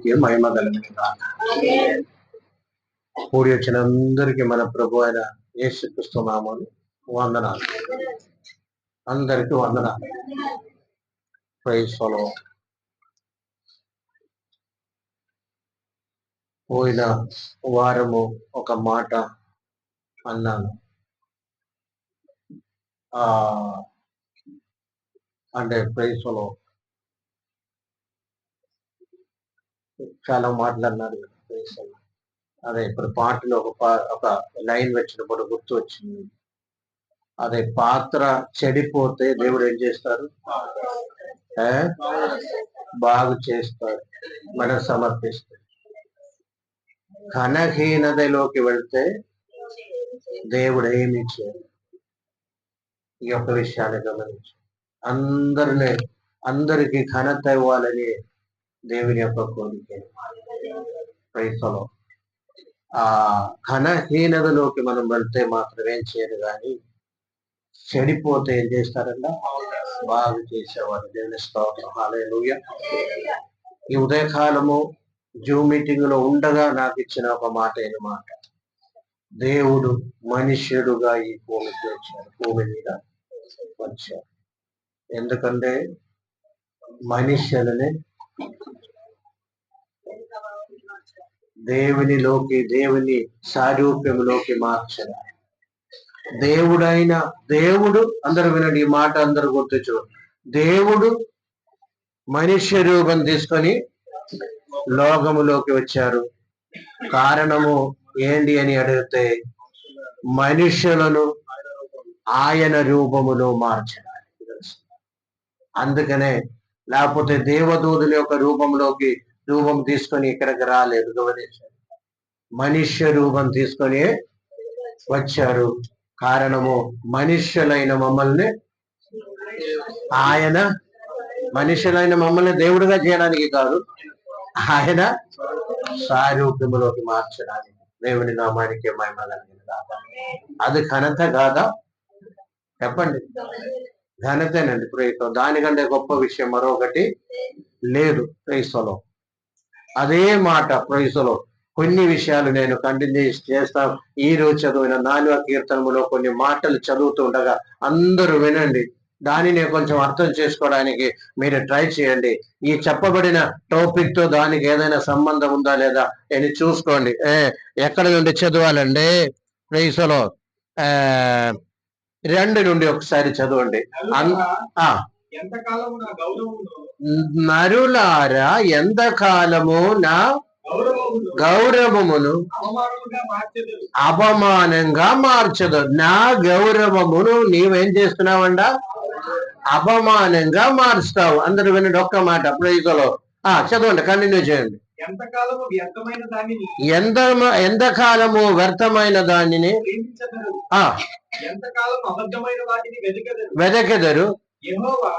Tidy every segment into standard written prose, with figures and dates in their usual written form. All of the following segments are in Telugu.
నామానికి మహిమ కలుగునుగా. కూడి వచ్చిన అందరికీ మన ప్రభు అయిన యేసుక్రీస్తు నామమున వందనాలు. అందరికీ వందనాలు. Praise the Lord. పోయిన వారము ఒక మాట అన్నాను. అంటే ప్రైజ్ ది లార్డ్. చాలా మాట్లాడినారు. Praise the Lord. అదే ఇప్పుడు పాటలో ఒక లైన్ వచ్చినప్పుడు గుర్తు వచ్చింది. అదే పాత్ర చెడిపోతే దేవుడు ఏం చేస్తారు? బాగు చేస్తారు, మనం సమర్పిస్తారు. ఘనహీనతలోకి వెళ్తే దేవుడు ఏమి చేయడు. ఈ యొక్క విషయాన్ని గమనించి అందరికీ ఘనత ఇవ్వాలని దేవుని యొక్క కోరిక. Praise the Lord. ఆ ఘనహీనతలోకి మనం వెళ్తే మాత్రం ఏం చేయరు, కానీ చెడిపోతే ఏం చేస్తారంట? బాగు చేసేవారు. దేవుని స్తోత్రం. హల్లెలూయా. ఈ ఉదయకాలము జూమ్ మీటింగ్ లో ఉండగా నాకు ఇచ్చిన ఒక మాట అన్నమాట. దేవుడు మనుష్యుడుగా ఈ భూమికి వచ్చాడు, భూమి మీద వచ్చాడు. ఎందుకంటే మనుష్యులని దేవుని సారూప్యంలోకి మార్చాడు. దేవుడు అందరూ వినండి, ఈ మాట అందరూ గుర్తించు. దేవుడు మనుష్య రూపం తీసుకొని లోకములోకి వచ్చారు. కారణము ఏంటి అని అడిగితే, మనుష్యులను ఆయన రూపములో మార్చడానికి. అందుకనే, లేకపోతే దేవదూతుల యొక్క రూపం తీసుకొని ఇక్కడికి రాలేదు. గమనించారు, మనుష్య రూపం తీసుకొని వచ్చారు. కారణము మనుష్యులైన మమ్మల్ని దేవుడిగా చేయడానికి కాదు, ఆయన సారూప్యములోకి మార్చడానికి. దేవుని నామానికి మహిమ కలుగునుగాక. అది ఘనత కాదా? చెప్పండి. ఘనతేనండి. ప్రేయతో దానికంటే గొప్ప విషయం మరొకటి లేదు. ప్రైస్లో అదే మాట. ప్రైస్లో కొన్ని విషయాలు నేను కంటిన్యూ చేస్తాను. ఈ రోజు చదివిన 4వ కీర్తనములో కొన్ని మాటలు చదువుతుండగా అందరూ వినండి. దానిని కొంచెం అర్థం చేసుకోవడానికి మీరు ట్రై చేయండి. ఈ చెప్పబడిన టాపిక్ తో దానికి ఏదైనా సంబంధం ఉందా లేదా అని చూసుకోండి. ఎక్కడ నుండి చదవాలండి? ప్రైస్లో 2 నుండి ఒకసారి చదవండి. నరులారా, ఎంతకాలము నా గౌరవమును అపమానంగా మార్చదు. నా గౌరవమును నీవేం చేస్తున్నావంట? అపమానంగా మార్చుతావు. అందరూ వినండి ఒక్క మాట. ప్రైజ్లో చదవండి, కంటిన్యూ చేయండి. ఎంతకాలము వ్యర్థమైన దానిని వెదకెదరు. యెహోవా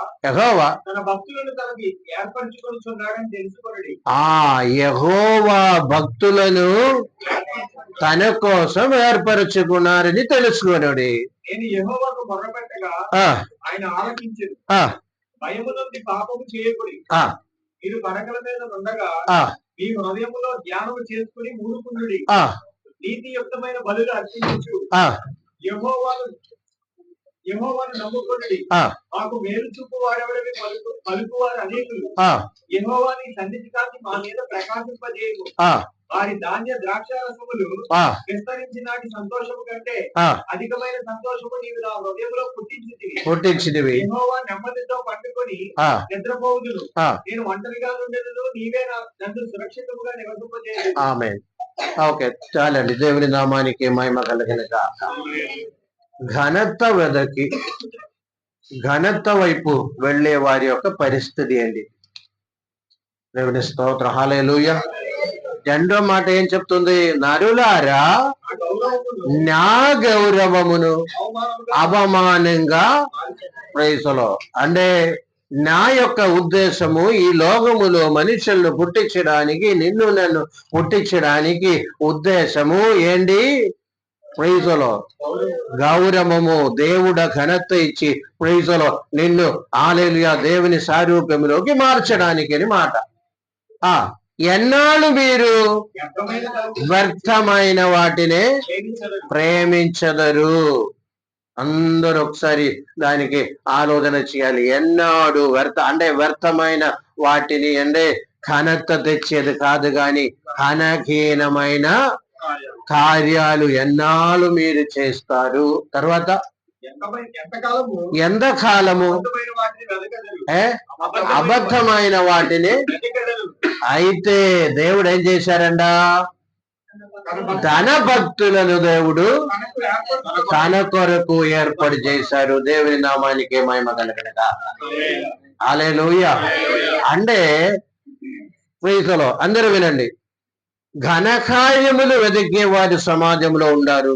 భక్తులను తన కోసం ఏర్పరచుకున్నారని తెలుసుకొనుడి. మీరు పడకల మీద ఉండగా మీ హృదయములో ధ్యానము చేసుకుని మూడుకుండుడి. నీతియుక్తమైన బలులు అర్పించు. యెహోవాను నమ్ముకొనుడి. మాకు మేలు చూపు వాడెవడని పలుకువారు అనేకులు. యెహోవా నీ సన్నిధి కాంతి మా మీద ప్రకాశింపజేయు. వారి ధాన్య ద్రాక్షారసములు విస్తరించి నాటి సంతోషము కంటే అధికమైన సంతోషము నీవు నా హృదయంలో పుట్టించితివి. యెహోవా నెమ్మదితో పట్టుకొని నిద్రపోవుదును. నేను ఒంటరిగా ఉండేది, నీవే నన్ను సురక్షితముగా నివసింపజేయు. ఆమేన్. ఓకే, చాలండి. దేవుని నామానికి మహిమ కలుగునుగాక. ఘనత వైపు వెళ్లే వారి యొక్క పరిస్థితి ఏంటి? దేవుని స్తోత్రం. హల్లెలూయా. రెండో మాట ఏం చెప్తుంది? నరులారా, నా గౌరవమును అవమానంగా. ప్రైజ్లో అంటే నా యొక్క ఉద్దేశము ఈ లోకములో మనుషులను పుట్టించడానికి, నిన్ను నన్ను పుట్టించడానికి ఉద్దేశము ఏంటి? ప్రైజ్లో గౌరవము. దేవుడ ఘనత ఇచ్చి ప్రైజ్లో నిన్ను హల్లెలూయా దేవుని సారూప్యములోకి మార్చడానికి అని మాట. ఎన్నాళ్ళు మీరు వ్యర్థమైన తలంపులు వ్యర్థమైన వాటినే ప్రేమించదరు. ప్రేమించదరు. అందరూ ఒకసారి దానికి ఆలోచన చేయాలి. ఎన్నాడు అంటే వ్యర్థమైన వాటిని అంటే ఘనత తెచ్చేది కాదు గాని ఘనహీనమైన కార్యాలు ఎన్నాళ్ళు మీరు చేస్తారు. తర్వాత ఎంతకాలము అబద్ధమైన వాటిని వెతకదరు. అబద్ధమైన వాటిని. వెతకదరు. అయితే దేవుడు ఏం చేశారంట? తన భక్తులను దేవుడు తనకు ఏర్పరచుకున్న తన కొరకు ఏర్పాటు చేశారు. దేవుని నామానికి మహిమ కలగనగా. హల్లెలూయా. అంటే ప్రీతిలో అందరూ వినండి, ఘనకార్యములు వెతికే వారి సమాజంలో ఉన్నారు,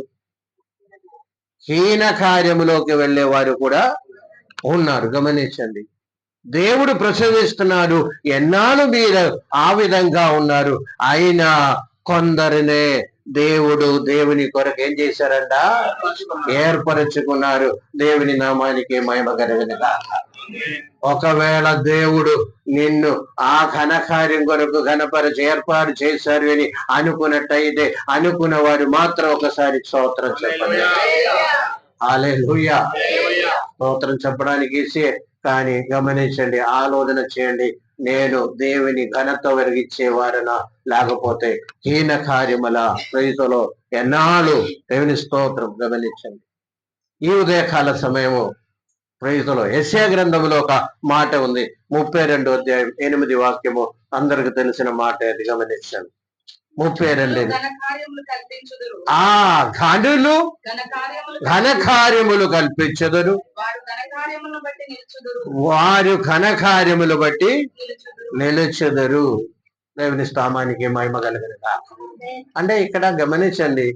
హీన కార్యములోకి వెళ్ళే వారు కూడా ఉన్నారు. గమనించండి, దేవుడు ప్రసవిస్తున్నాడు. ఎన్నాళ్ళు మీరు ఆ విధంగా ఉన్నారు. అయినా కొందరినే దేవుడు దేవుని కొరకు ఏం చేశారంట? ఏర్పరచుకున్నారు. దేవుని నామానికి మహిమ కలుగునుగా. ఒకవేళ దేవుడు నిన్ను ఆ ఘనకార్యం కొరకు ఘనపరచి ఏర్పాటు చేశారు అని అనుకున్నట్టయితే అనుకున్న వారు మాత్రం ఒకసారి స్తోత్రం చెప్పండి. హల్లెలూయా. స్తోత్రం చెప్పడానికి కానీ గమనించండి, ఆలోచన చేయండి, నేను దేవుని ఘనత వెలిగించేవారనా లేకపోతే హీన కార్యముల ప్రైజులో ఎన్నాళ్ళు దేవుని స్తోత్రం. గమనించండి, ఈ ఉదయకాల సమయము ప్రైజులో యెషయా గ్రంథంలో ఒక మాట ఉంది, 32వ అధ్యాయం 8వ వాక్యము. అందరికి తెలిసిన మాట అది. గమనించండి, 32. ఘనులు ఘనకార్యములు కల్పించదురు, వారు ఘనకార్యములు బట్టి నిలుచుదురు. దేవుని స్థానానికి మహిమ కలుగునుగా. అంటే ఇక్కడ గమనించండి,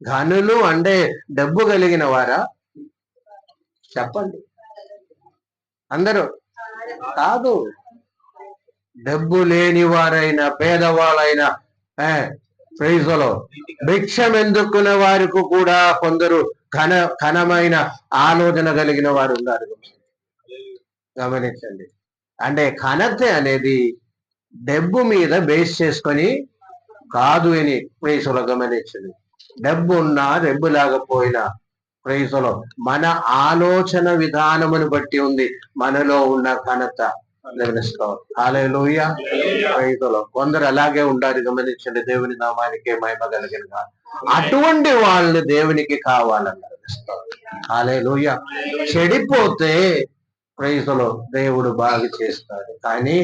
ఘనులు అంటే డబ్బు కలిగిన వారా? చెప్పండి అందరూ. కాదు, డబ్బు లేని వారైనా పేదవాళ్ళైనా ప్రైజులో భిక్షం ఎందుకున్న వారికి కూడా కొందరు ఘనమైన ఆలోచన కలిగిన వారు ఉన్నారు. గమనించండి, అంటే ఘనత అనేది డబ్బు మీద బేస్ చేసుకొని కాదు అని ప్రైజులో గమనించండి. డబ్బు ఉన్నా డబ్బు లేకపోయినా ప్రైజులో మన ఆలోచన విధానమును బట్టి ఉంది మనలో ఉన్న ఘనత. హల్లెలూయా. ప్రైజులో కొందరు అలాగే ఉండాలి. గమనించండి, దేవుని నామానికి మహిమ కలిగినగా. అటువంటి వాళ్ళని దేవునికి కావాలన్నారు. హల్లెలూయా. చెడిపోతే ప్రైజులో దేవుడు బాగు చేస్తాడు, కానీ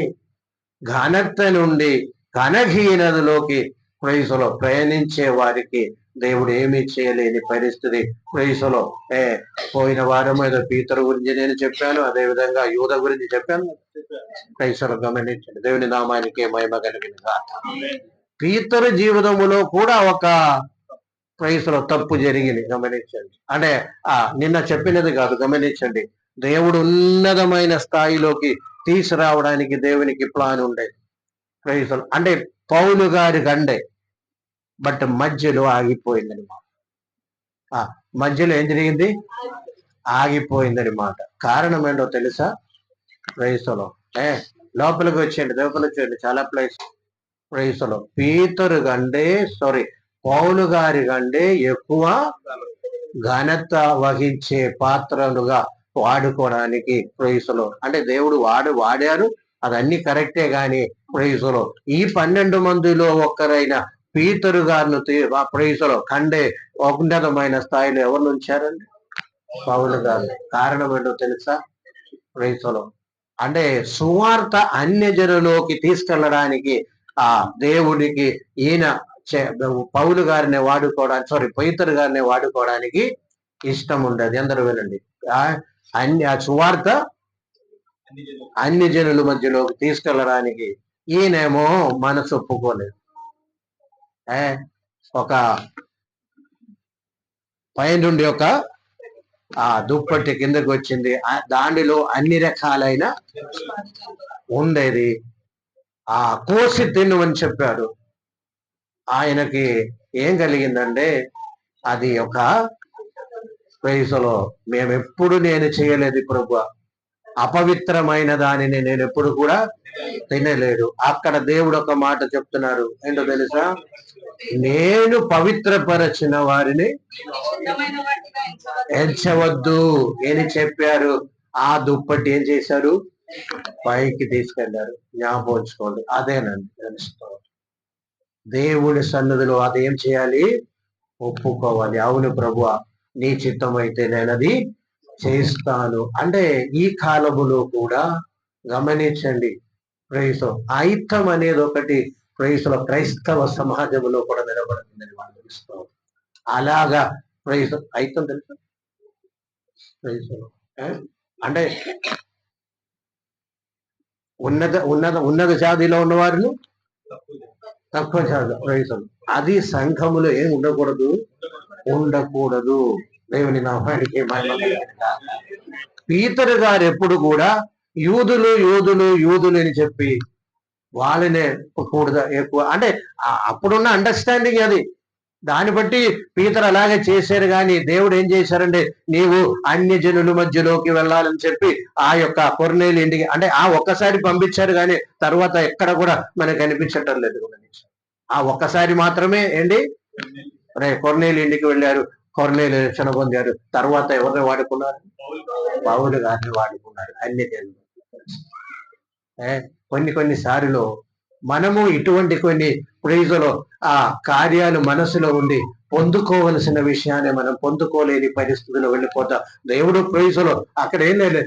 ఘనత నుండి ఘనహీనతలోకి ప్రైజులో ప్రయాణించే వారికి దేవుడు ఏమీ చేయలేని పరిస్థితి. ప్రైజులో పోయిన వారం ఏదో పీతరు గురించి నేను చెప్పాను, అదే విధంగా యూద గురించి చెప్పాను. ప్రైజులో గమనించండి, దేవుని నామానికి మహిమ కలిగినగా. పీతరు జీవితములో కూడా ఒక ప్రైజులో తప్పు జరిగింది. గమనించండి, అంటే నిన్న చెప్పినది కాదు. గమనించండి, దేవుడు ఉన్నతమైన స్థాయిలోకి తీసుకురావడానికి దేవునికి ప్లాన్ ఉండేది. ప్రైజులో అంటే పౌలు గారి కండే, బట్ మధ్యలో ఆగిపోయిందని మాట. మధ్యలో ఏం జరిగింది? ఆగిపోయిందని మాట. కారణం ఏంటో తెలుసా? ప్రైజులో లోపలికి వచ్చేయండి, లోపలికి వచ్చేయండి, చాలా ప్లేస్. ప్రైజులో పీతరు కంటే పౌలు గారి కంటే ఎక్కువ ఘనత వహించే పాత్రలుగా వాడుకోవడానికి ప్రైజులో అంటే దేవుడు వాడారు, అదన్నీ కరెక్టే. గాని ప్రైజులో ఈ 12 మందిలో ఒక్కరైన పీతరు గారిని ప్రైజులో కండే ఉన్నతమైన స్థాయిలో ఎవరు ఉంచారండి? పౌలు గారు. కారణం ఏంటో తెలుసా? ప్రైజులో అంటే సువార్త అన్యజనులోకి తీసుకెళ్ళడానికి దేవుడికి ఈయన పౌలు గారిని వాడుకోవడానికి పీతరు గారిని వాడుకోవడానికి ఇష్టం ఉండదు. అందరూ వినండి, సువార్త అన్ని జనుల మధ్యలోకి తీసుకెళ్ళడానికి ఈయనేమో మనసు ఒప్పుకోలేదు. ఒక పైనుండి ఒక దుప్పటి కిందకి వచ్చింది, దానిలో అన్ని రకాలైన ఉండేది. కోసి తిన్నమని చెప్పాడు. ఆయనకి ఏం కలిగిందంటే అది ఒక ప్రైజులో మేమెప్పుడు నేను చేయలేదు ప్రభువా, అపవిత్రమైన దానిని నేను ఎప్పుడు కూడా తినలేడు. అక్కడ దేవుడు ఒక మాట చెప్తున్నారు, ఏంటో తెలుసా? నేను పవిత్రపరచిన వారిని ఎంచవద్దు అని చెప్పారు. ఆ దుప్పటి ఏం చేశారు? పైకి తీసుకెళ్లారు. జ్ఞాపకం, అదేనండి తెలుసుకోవాలి. దేవుని సన్నిధిలో అదేం చేయాలి? ఒప్పుకోవాలి. అవును ప్రభువా, నీ చిత్తం అయితే నేనది చేస్తాను. అంటే ఈ కాలములో కూడా గమనించండి, ప్రైజ్ ఐతం అనేది ఒకటి ప్రైజ్లో క్రైస్తవ సమాజంలో కూడా నిలబడుతుందని వాళ్ళు తెలుసుకోవాలి. అలాగా ప్రైజ్ ఐతం తెలుసు, ప్రైజ్ అంటే ఉన్నత జాతిలో ఉన్న వారిని తక్కువ జాతి ప్రైజ్. అది సంఘములో ఏం ఉండకూడదు. దేవుని నామానికి మహిమ. పీతరు గారు ఎప్పుడు కూడా యూదులు అని చెప్పి వాళ్ళనే కూడా ఎక్కువ, అంటే అప్పుడున్న అండర్స్టాండింగ్ అది. దాన్ని బట్టి పీతరు అలాగే చేశారు. కానీ దేవుడు ఏం చేశారంటే, నీవు అన్య జనుల మధ్యలోకి వెళ్ళాలని చెప్పి ఆ యొక్క కొర్నేలి ఇంటికి, అంటే ఆ ఒక్కసారి పంపించారు, కానీ తర్వాత ఎక్కడ కూడా మనకు కనిపించటం లేదు. ఆ ఒక్కసారి మాత్రమే కొర్నేలి ఇంటికి వెళ్ళారు. కొర్నేలి రక్షణ పొందారు. తర్వాత ఎవరిని వాడుకున్నారు? పౌలు గారిని వాడుకున్నారు. అన్య జనులు. కొన్ని సార్లు మనము ఇటువంటి కొన్ని ప్రైజులో ఆ కార్యాలు మనసులో ఉండి పొందుకోవలసిన విషయాన్ని మనం పొందుకోలేని పరిస్థితిలో వెళ్ళిపోతాం. దేవుడు ప్రైజులో అక్కడ ఏం లేదు,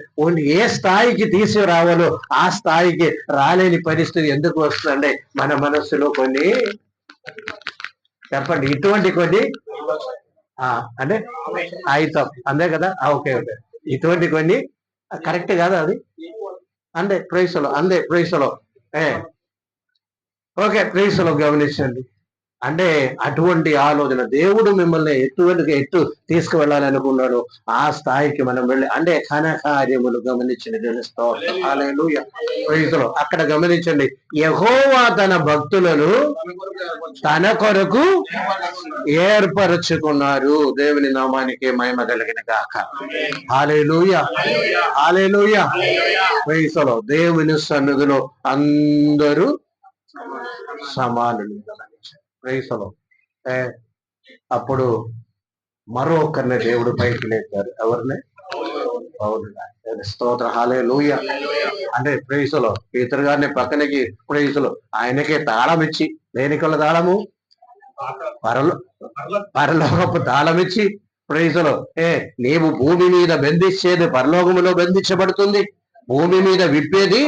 ఏ స్థాయికి తీసుకురావాలో ఆ స్థాయికి రాలేని పరిస్థితి ఎందుకు వస్తుందంటే, మన మనస్సులో కొన్ని, చెప్పండి, ఇటువంటి కొన్ని అంటే అయితం, అంతే కదా? ఓకే, ఇటువంటి కొన్ని కరెక్ట్ కాదా అది? అందే ప్రైస్లో ఓకే, ప్రైస్లో గమనించండి. అంటే అటువంటి ఆలోచన దేవుడు మిమ్మల్ని ఎట్టు తీసుకువెళ్ళాలనుకున్నాడు ఆ స్థాయికి మనం వెళ్ళి, అంటే ఘనకార్యములు గమనించండి. తెలుస్తాం. హల్లెలూయా. ప్రైజ్లో అక్కడ గమనించండి, యెహోవా తన భక్తులను తన కొరకు ఏర్పరచుకున్నారు. దేవుని నామానికి మహిమ కలిగిన గాక. హల్లెలూయా, హల్లెలూయా. ప్రైజ్లో దేవుని సన్నిధిలో అందరూ సమానులు. ప్రైజ్లో అప్పుడు మరొకరిని దేవుడు పైకి లేపారు. ఎవరిని? పౌలు గారు. స్తోత్ర. హల్లెలూయా. అంటే ప్రైజ్లో పీతరు గారిని పక్కనకి ప్రైజ్లో ఆయనకే తాళం ఇచ్చి, దేనికల్ల తాళము? పరలోకపు తాళం ఇచ్చి ప్రైజ్లో నీవు భూమి మీద బంధించేది పరలోకములో బంధించబడుతుంది, భూమి మీద విప్పేది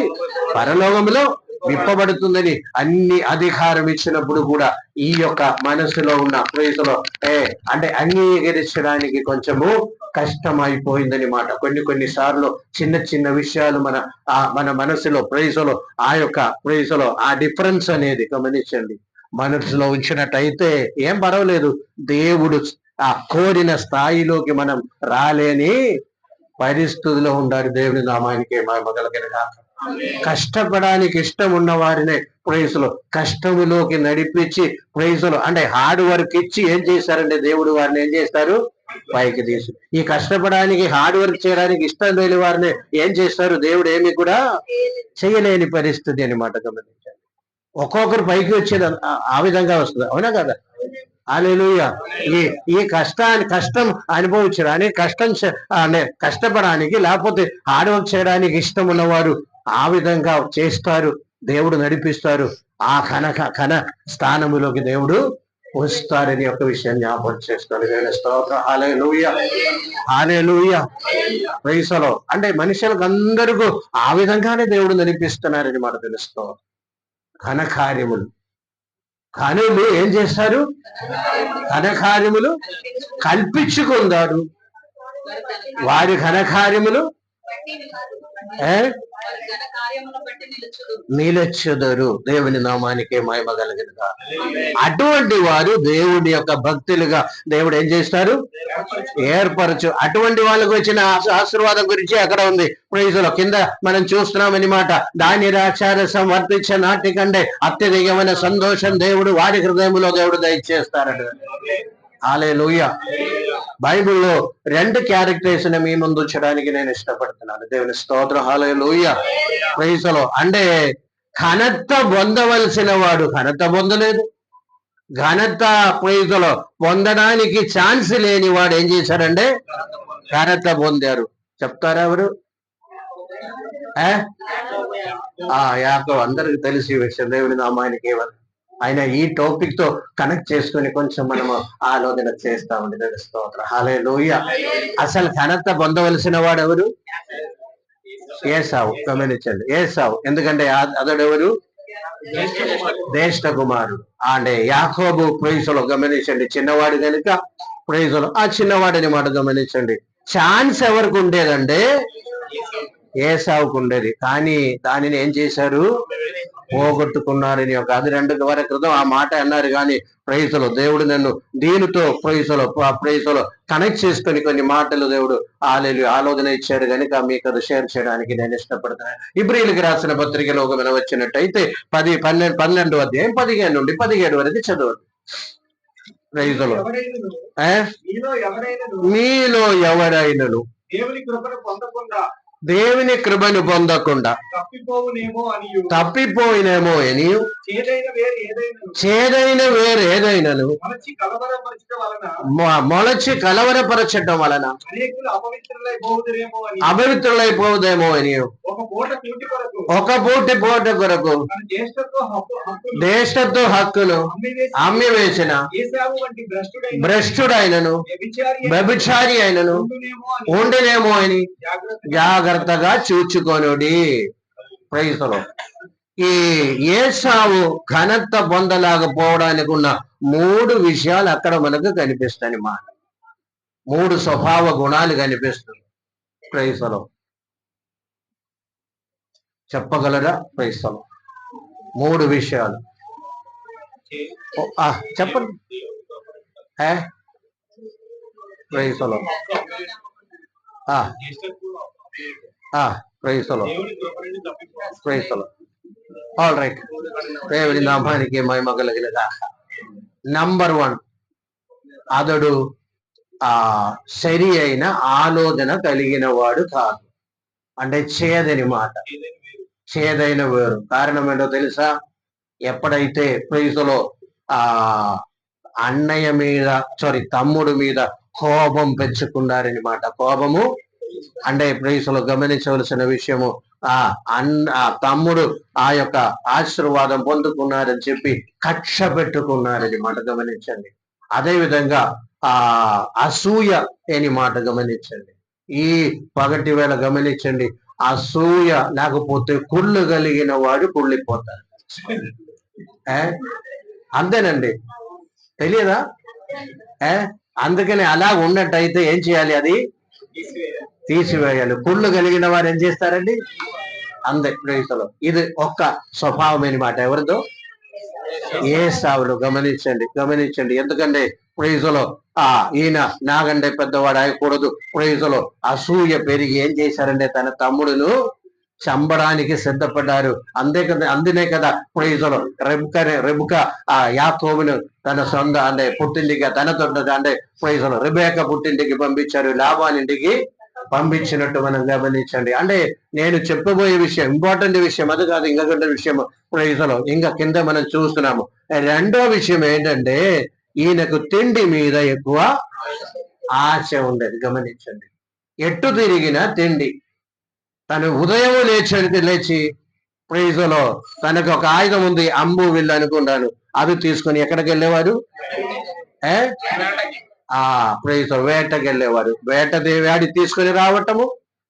పరలోకములో విప్పబడుతుందని అన్ని అధికారం ఇచ్చినప్పుడు కూడా ఈ యొక్క మనసులో ఉన్న ప్రైజ్లో అంటే అంగీకరించడానికి కొంచెము కష్టం అయిపోయిందని మాట. కొన్ని సార్లు చిన్న విషయాలు మన మనసులో ప్రైజ్లో ఆ యొక్క ప్రైజ్లో ఆ డిఫరెన్స్ అనేది గమనించండి. మనసులో ఉంచినట్టయితే ఏం పర్వాలేదు. దేవుడు ఆ కోరిన స్థాయిలోకి మనం రాలేని పరిస్థితిలో ఉండాలి. దేవుని నామానికి మహిమ కలుగును గాక. కష్టపడానికి ఇష్టం ఉన్న వారినే ప్రైజ్లో కష్టములోకి నడిపించి ప్రైజ్లో అంటే హార్డ్ వర్క్ ఇచ్చి ఏం చేశారంటే దేవుడు వారిని ఏం చేస్తారు? పైకి తీసి. ఈ కష్టపడడానికి హార్డ్ వర్క్ చేయడానికి ఇష్టం లేని వారిని ఏం చేస్తారు? దేవుడు ఏమి కూడా చేయలేని పరిస్థితి అనమాట. గమనించండి. ఒక్కొక్కరు పైకి వచ్చేది ఆ విధంగా వస్తుంది. అవునా కదా? హల్లెలూయా. ఈ కష్టం అనుభవించడానికి, కష్టపడడానికి లేకపోతే హార్డ్ వర్క్ చేయడానికి ఇష్టం ఉన్నవారు ఆ విధంగా చేస్తారు. దేవుడు నడిపిస్తారు. ఆ ఘన స్థానములోకి దేవుడు వస్తారని ఒక విషయాన్ని జ్ఞాపకం చేస్తాడు. స్తోత్రం. హల్లెలూయా, హల్లెలూయా. ప్రైజ్లో అంటే మనుషులకు అందరికీ ఆ విధంగానే దేవుడు నడిపిస్తున్నారని మాట తెలుస్తాం. ఘనకార్యములు కనులు ఏం చేస్తారు? ఘనకార్యములు కల్పించుకుందారు. వారి ఘనకార్యములు నిలచుదరు. దేవుని నామానికి మహిమ కలుగునుగా. అటువంటి వారు దేవుడి యొక్క భక్తులుగా దేవుడు ఏం చేస్తారు? ఏర్పరచు. అటువంటి వాళ్ళకు వచ్చిన ఆశీర్వాదం గురించి అక్కడ ఉంది. ప్రైజ్లో కింద మనం చూస్తున్నాం అన్నమాట. దాని ద్రాక్షారసం వర్తించే నాటి కంటే అత్యధికమైన సంతోషం దేవుడు వారి హృదయంలో దేవుడు దయచేస్తారట. హల్లెలూయా. బైబిల్లో 2 క్యారెక్టర్స్ మీ ముందు ఉంచడానికి నేను ఇష్టపడుతున్నాను. దేవుని స్తోత్రం, హల్లెలూయా, ప్రైజ్ ది లార్డ్. అంటే ఘనత పొందవలసిన వాడు ఘనత పొందలేదు, ఘనత ప్రైజ్ ది లార్డ్ పొందడానికి ఛాన్స్ లేని వాడు ఏం చేశారంటే ఘనత పొందారు. చెప్తారా ఎవరు? యాకోబు. అందరికి తెలిసి విషయం. దేవుని నామానికి ఆయన ఈ టాపిక్ తో కనెక్ట్ చేసుకుని కొంచెం మనము ఆలోచన చేస్తామండి. దేవుని స్తోత్రం, హల్లెలూయా. అసలు ఘనత పొందవలసిన వాడు ఎవరు? ఏసావు. గమనించండి, ఏసావు. ఎందుకంటే అతడెవరు? జ్యేష్ఠ కుమారుడు. అంటే యాకోబు ప్రైజ్ లో గమనించండి, చిన్నవాడు కనుక ప్రైజ్ లో ఆ చిన్నవాడిని మాట గమనించండి. ఛాన్స్ ఎవరికి ఉండేదంటే ఏసావుకు ఉండేది, కానీ దానిని ఏం చేశారు? పోగొట్టుకున్నారని అది 2 వార క్రితం ఆ మాట అన్నారు. కానీ ప్రైజులో దేవుడు నన్ను దీనితో ప్రైజులో కనెక్ట్ చేసుకొని కొన్ని మాటలు దేవుడు ఆలోచన ఇచ్చాడు కనుక మీకు అది షేర్ చేయడానికి నేను ఇష్టపడుతున్నాను. ఇబ్రీయులకు రాసిన పత్రికలో మనం వచ్చినట్టయితే 12 అధ్యాయం 15 నుండి 17 వరకు చదవండి. ప్రైజులో మీలో ఎవరైనను దేవుని కృపను పొందకుండా తప్పిపోయినేమో అని చేదైన వేరు ఏదైనాను మొలచి కలవరపరచటం వలన అపవిత్రులైపోదేమో అని ఒక పూట కొరకు జ్యేష్ఠత్వ హక్కును అమ్మి వేసిన భ్రష్టుడైనను వ్యభిచారి అయినను ఉండినేమో అని జాగ్రత్తగా చూచుకొనుడి. Praise the lord. ఈ ఏసావు ఘనత పొందలేకపోవడానికి ఉన్న 3 విషయాలు అక్కడ మనకు కనిపిస్తాయి. మాట 3 స్వభావ గుణాలు కనిపిస్తుంది. Praise the Lord. చెప్పగలరా? Praise the Lord. 3 విషయాలు చెప్పండి. Praise the Lord. Praise the Lord. Praise the Lord. All right. దేవుని నామానికి మహిమ కలుగునుగాక. నంబర్ 1, అతడు సరి అయిన ఆలోచన కలిగిన వాడు కాదు. అంటే చేదని మాట, చేదైన వేరు. కారణం ఏంటో తెలుసా? ఎప్పుడైతే ప్రైజులో అన్నయ్య మీద తమ్ముడు మీద కోపం పెంచుకున్నారని మాట. కోపము అంటే ప్రైజులో గమనించవలసిన విషయము, తమ్ముడు ఆ యొక్క ఆశీర్వాదం పొందుకున్నారని చెప్పి కక్ష పెట్టుకున్నారని మాట గమనించండి. అదే విధంగా అసూయ అని మాట గమనించండి. ఈ పగటి వేళ గమనించండి, అసూయ లేకపోతే కుళ్ళు కలిగిన వాడు కుళ్ళిపోతాడు. అంతేనండి, తెలియదా? అందుకని అలా ఉన్నట్టయితే ఏం చేయాలి? అది తీసివేయాలి. కుళ్ళు కలిగిన వారు ఏం చేస్తారండి? ప్రైజులో ఇది ఒక్క స్వభావం అనమాట. ఎవరిదో? ఏసావులో. గమనించండి. ఎందుకంటే ప్రైజులో ఈయన నాగంటే పెద్దవాడు అయ్యకూడదు. ప్రైజులో అసూయ పెరిగి ఏం చేశారంటే తన తమ్ముడును చంపడానికి సిద్ధపడ్డారు. అందునే కదా ప్రైజులో రెబుక యాకోబును తన సొంత అంటే పుట్టింటికి తనతో అంటే ప్రైజులో రెబేకా పుట్టింటికి పంపించారు, లాబానింటికి పంపించినట్టు మనం గమనించండి. అంటే నేను చెప్పబోయే విషయం ఇంపార్టెంట్ విషయం అది కాదు, ఇంకొకటి విషయం ప్రైజులో ఇంకా కింద మనం చూస్తున్నాము. 2వ విషయం ఏంటంటే ఈయనకు తిండి మీద ఎక్కువ ఆశ ఉండేది. గమనించండి, ఎట్టు తిరిగిన తిండి. తను ఉదయం లేచి ప్రైజులో తనకు ఒక ఆయుధం ఉంది, అంబు విల్లు అనుకుంటాను, అది తీసుకొని ఎక్కడికి వెళ్ళేవారు? ప్రైజులో వేటకి వెళ్ళేవారు. వేడి తీసుకొని రావటము,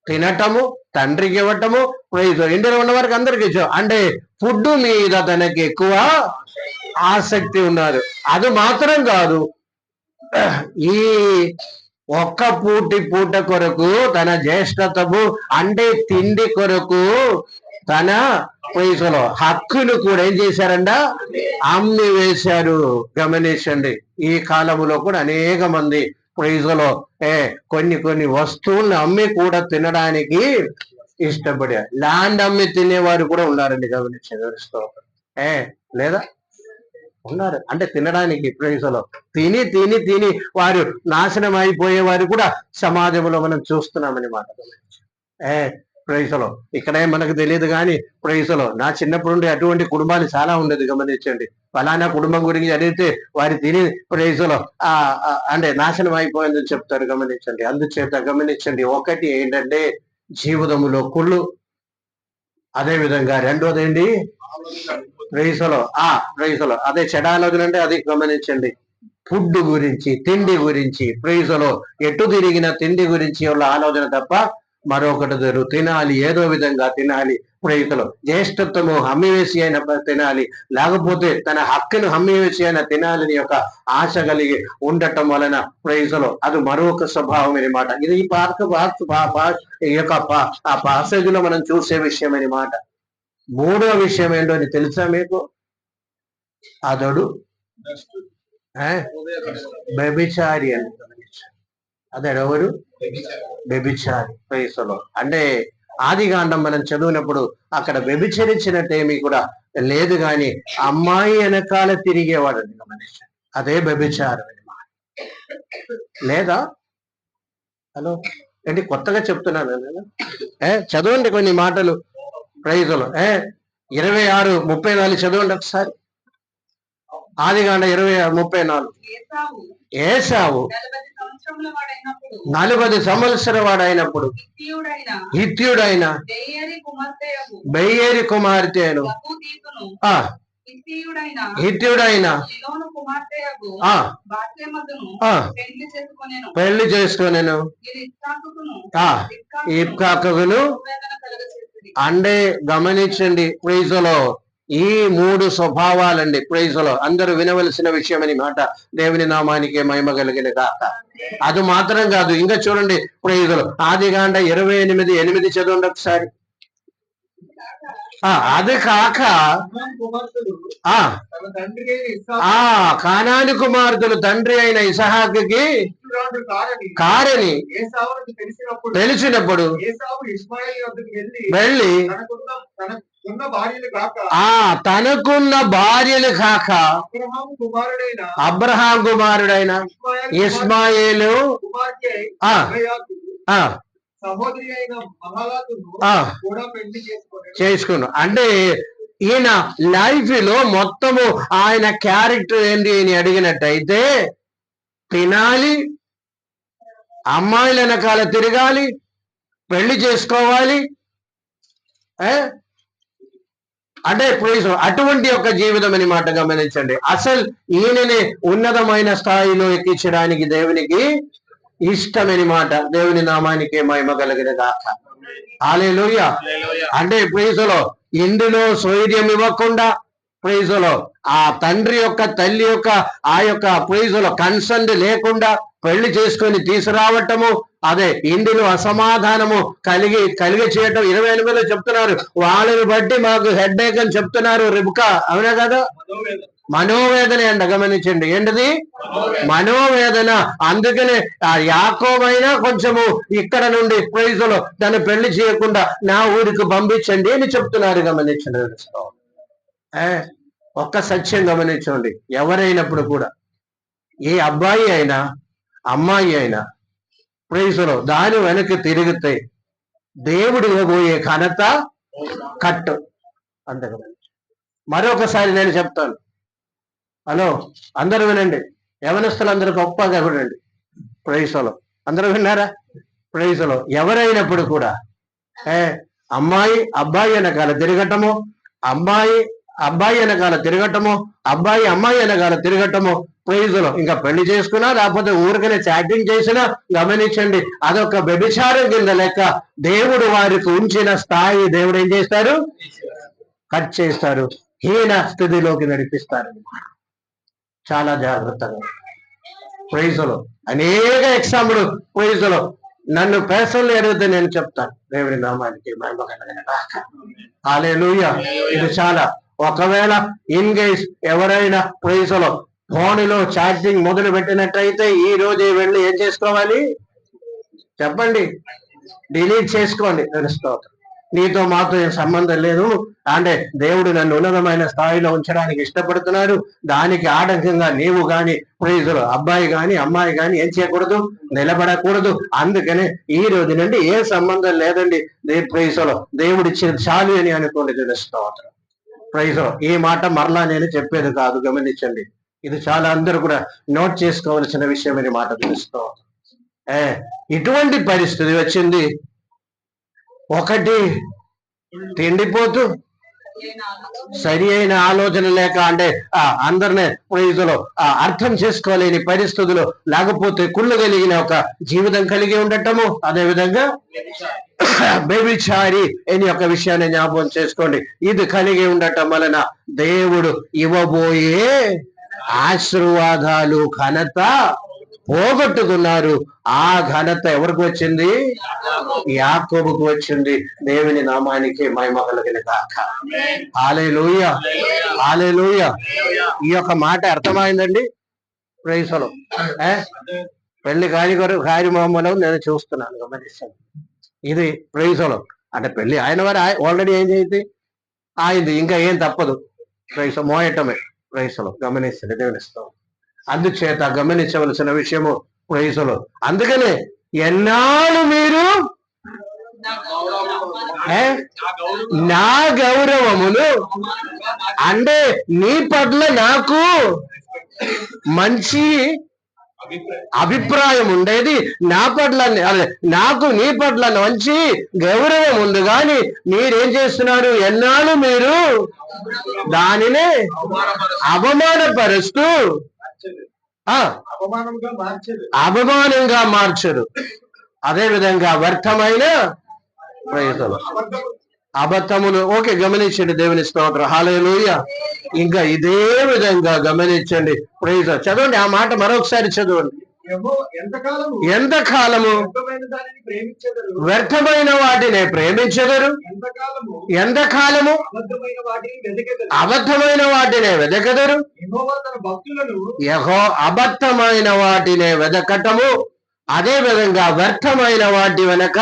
తినటము, తండ్రికి ఇవ్వటము. ప్రైజులో ఇండియాలో ఉన్న వారికి అందరికి ఇచ్చావు. అంటే ఫుడ్ మీద తనకి ఎక్కువ ఆసక్తి ఉన్నారు. అది మాత్రం కాదు, ఈ ఒక్క పూట కొరకు తన జ్యేష్ఠతకు అంటే తిండి కొరకు తన ప్రైజులో హక్కును కూడా ఏం చేశారంట? అమ్మి వేశారు. గమనించండి, ఈ కాలంలో కూడా అనేక మంది ప్రైజులో కొన్ని వస్తువులను అమ్మి కూడా తినడానికి ఇష్టపడారు. ల్యాండ్ అమ్మి తినేవారు కూడా ఉన్నారండి. గమనించండి, లేదా ఉన్నారు. అంటే తినడానికి ప్రైజులో తిని తిని తిని వారు నాశనం అయిపోయేవారు కూడా సమాజంలో మనం చూస్తున్నామని మాట. ప్రైజలో ఇక్కడే మనకు తెలియదు కానీ ప్రైజలో నా చిన్నప్పుడు ఉండే అటువంటి కుటుంబాలు చాలా ఉండేది. గమనించండి, ఫలానా కుటుంబం గురించి అడిగితే వారి తిని ప్రైజలో అంటే నాశనం అయిపోయిందని చెప్తారు. గమనించండి. అందుచేత గమనించండి, ఒకటి ఏంటంటే జీవితంలో కుళ్ళు, అదే విధంగా రెండోది ఏంటి ప్రైజలో అదే చెడాలోచన అంటే అది. గమనించండి, ఫుడ్ గురించి, తిండి గురించి, ప్రైజలో ఎటు తిరిగిన తిండి గురించి వాళ్ళ ఆలోచన తప్ప మరొకటి తినాలి, ఏదో విధంగా తినాలి. ప్రైజలో జ్యేష్ఠత్వము హమ్మివేసి అయిన తినాలి, లేకపోతే తన హక్కును హమ్మివేసి అయిన తినాలని యొక్క ఆశ కలిగి ఉండటం వలన ప్రైజలో అది మరొక స్వభావం అనమాట. ఇది ఈ పాసేజ్ లో మనం చూసే విషయం అనమాట. మూడో విషయం ఏంటో అని తెలుసా మీకు? అతడు వ్యభిచారి అని. అతడు ఎవరు? వ్యభిచారి. ప్రైసలో అంటే ఆదికాండం మనం చదివినప్పుడు అక్కడ వ్యభిచరించినట్టేమీ కూడా లేదు, కానీ అమ్మాయి వెనకాల తిరిగేవాడు. గమనించండి, అదే వ్యభిచారం అనమాట. లేదా హలో ఏంటి కొత్తగా చెప్తున్నాను నేను? చదవండి కొన్ని మాటలు ప్రైజులు. 26:34 చదవండి ఒకసారి. ఆదికాండం 26:34. ఏసావు 40 సంవత్సరాల వాడైనప్పుడు హిత్యుడైన బెయేరి కుమార్తెను పెళ్లి చేసుకొనెను. ఇబ్కాకును అంటే గమనించండి ప్రైజులో ఈ మూడు స్వభావాలండి. ప్రైజులో అందరూ వినవలసిన విషయం అని మాట. దేవుని నామానికి మహిమ కలిగిన కాక. అది మాత్రం కాదు, ఇంకా చూడండి ప్రైజులో ఆదికాండ 28:8 చదవండి ఒకసారి. అది కాక కానాను కుమార్తెలు తండ్రి అయిన ఇసహాకుకి కారని తెలిసినప్పుడు వెళ్ళి తనకున్న భార్యలు కాక అబ్రహాం కుమారుడైన ఇస్మాయేలు సహోదరి అయిన చేసుకున్నాం. అంటే ఈయన లైఫ్ లో మొత్తము ఆయన క్యారెక్టర్ ఏంటి అని అడిగినట్టయితే తినాలి, అమ్మాయిల వెనకాల తిరగాలి, పెళ్లి చేసుకోవాలి. అంటే ప్రైజ్ అటువంటి ఒక జీవితం అని మాట. గమనించండి, అసలు ఈయననే ఉన్నతమైన స్థాయిలో ఎక్కించడానికి దేవునికి ఇష్టమని మాట. దేవుని నామానికి మహిమ కలిగిన గాక. హల్లెలూయా. అంటే ప్రైజులో ఇందులో స్వైర్యం ఇవ్వకుండా ప్రైజులో ఆ తండ్రి యొక్క తల్లి యొక్క ఆ యొక్క ప్రైజులో కన్సర్న్ లేకుండా పెళ్లి చేసుకొని తీసుకురావటము, అదే ఇందులో అసమాధానము కలిగి చేయటం. 28లో చెప్తున్నారు, వాళ్ళని బట్టి మాకు హెడ్ఏక్ అని చెప్తున్నారు. రిబ్కా, అవునా కదా? మనోవేదన అంట. గమనించండి, ఏంటిది? మనోవేదన. అందుకనే ఆ యాకోబైనా కొంచెము ఇక్కడ నుండి ప్రైజులో తను పెళ్లి చేయకుండా నా ఊరికి పంపించండి అని చెప్తున్నారు. గమనించండి, ఒక్క సత్యం గమనించండి, ఎవరైనప్పుడు కూడా ఏ అబ్బాయి అయినా అమ్మాయి అయినా ప్రైజులో దాని వెనక్కి తిరిగితే దేవుడు ఇవ్వబోయే ఘనత కట్టు. అంతే. మరొకసారి నేను చెప్తాను, హలో అందరూ వినండి, యవనస్తులు అందరూ గొప్పగా వినండి. ప్రైజులో అందరూ విన్నారా? ప్రైజులో ఎవరైనప్పుడు కూడా అమ్మాయి అబ్బాయి వెనకాల తిరగటము, అమ్మాయి వెనకాల తిరగటము, అబ్బాయి అమ్మాయి వెనకాల తిరగటము, ప్రైజులో ఇంకా పెళ్లి చేసుకున్నా లేకపోతే ఊరికనే చాటింగ్ చేసినా గమనించండి, అదొక వ్యభిచారం కింద లెక్క. దేవుడు వారికి ఉంచిన స్థాయి దేవుడు ఏం చేస్తారు? కట్ చేస్తారు, హీన స్థితిలోకి నడిపిస్తారు. చాలా జాగ్రత్తగా. ప్రైజులో అనేక ఎగ్జాంపుల్ ప్రైజులో నన్ను పర్సనల్ అడిగితే నేను చెప్తాను. దేవుడి నామానికి మహిమ కలుగును గాక. హల్లెలూయా. ఇది చాలా. ఒకవేళ ఇన్ కేస్ ఎవరైనా ప్రైజులో ఫోన్లో ఛార్జింగ్ మొదలు పెట్టినట్టయితే ఈ రోజే వెళ్ళి ఏం చేసుకోవాలి చెప్పండి? డిలీట్ చేసుకోండి. తెలుసుకోవాలి. నీతో మాతో ఏం సంబంధం లేదు, అంటే దేవుడు నన్ను ఉన్నతమైన స్థాయిలో ఉంచడానికి ఇష్టపడుతున్నారు, దానికి ఆటంకంగా నీవు గాని ప్రైజులు అబ్బాయి గాని అమ్మాయి గాని ఏం చేయకూడదు, నిలబడకూడదు. అందుకనే ఈ రోజు నుండి ఏ సంబంధం లేదండి, ప్రైజులో దేవుడిచ్చిన చాలు అని అనుకోండి. తెలుసుకోవాలి ప్రైజులో ఈ మాట మరలా నేను చెప్పేది కాదు, గమనించండి. ఇది చాలా అందరూ కూడా నోట్ చేసుకోవలసిన విషయం అని మాట తెలుసుకోవాలి. ఇటువంటి పరిస్థితి వచ్చింది. ఒకటి తిండిపోతూ, సరి అయిన ఆలోచన లేక, అంటే అందరినీ ప్రైజులో అర్థం చేసుకోలేని పరిస్థితులు, లేకపోతే కుళ్ళు కలిగిన ఒక జీవితం కలిగి ఉండటము, అదేవిధంగా వ్యభిచారి అని ఒక విషయాన్ని జ్ఞాపకం చేసుకోండి. ఇది కలిగి ఉండటం వలన దేవుడు ఇవ్వబోయే ఆశీర్వాదాలు ఘనత పోగొట్టుకున్నారు. ఆ ఘనత ఎవరికి వచ్చింది? యాకోబుకు వచ్చింది. దేవుని నామానికి మహిమ కలుగును గాక. హల్లెలూయా, హల్లెలూయా. ఈ యొక్క మాట అర్థమైందండి. ప్రైజులో పెళ్లి కార్యక్రమంలో నేను చూస్తున్నాను, గమనిస్తాను. ఇది ప్రైజులో అంటే పెళ్లి ఆయన వారు ఆల్రెడీ ఏం చేయింది అయింది, ఇంకా ఏం తప్పదు. ప్రైజ్ మోయటమే. ప్రైజులో గమనిస్తుంది దేవునిస్తాం. అందుచేత గమనించవలసిన విషయము ప్రైజులో. అందుకనే ఎన్నాళ్ళు మీరు నా గౌరవమును, అంటే నీ పట్ల నాకు మంచి అభిప్రాయం ఉండేది, నా పట్ల నాకు నీ పట్ల మంచి గౌరవం ఉంది, కానీ మీరేం చేస్తున్నారు? ఎన్నాళ్ళు మీరు దానిని అవమానపరుస్తూ అవమానంగా మార్చరు. అదే విధంగా వ్యర్థమైన ప్రయత్నాలు, అబద్ధములు. ఓకే, గమనించండి. దేవుని స్తోత్రం. హల్లెలూయా. ఇంకా ఇదే విధంగా గమనించండి. ప్రైజ్ చదవండి ఆ మాట మరొకసారి చదవండి. ఎంతకాలము వ్యర్థమైన వాటిని ప్రేమించెదరు, ఎంతకాలము అబద్ధమైన వాటినే వెదకెదరు. యెహోవా అబద్ధమైన వాటినే వెదకటము, అదే విధంగా వ్యర్థమైన వాటి వెనక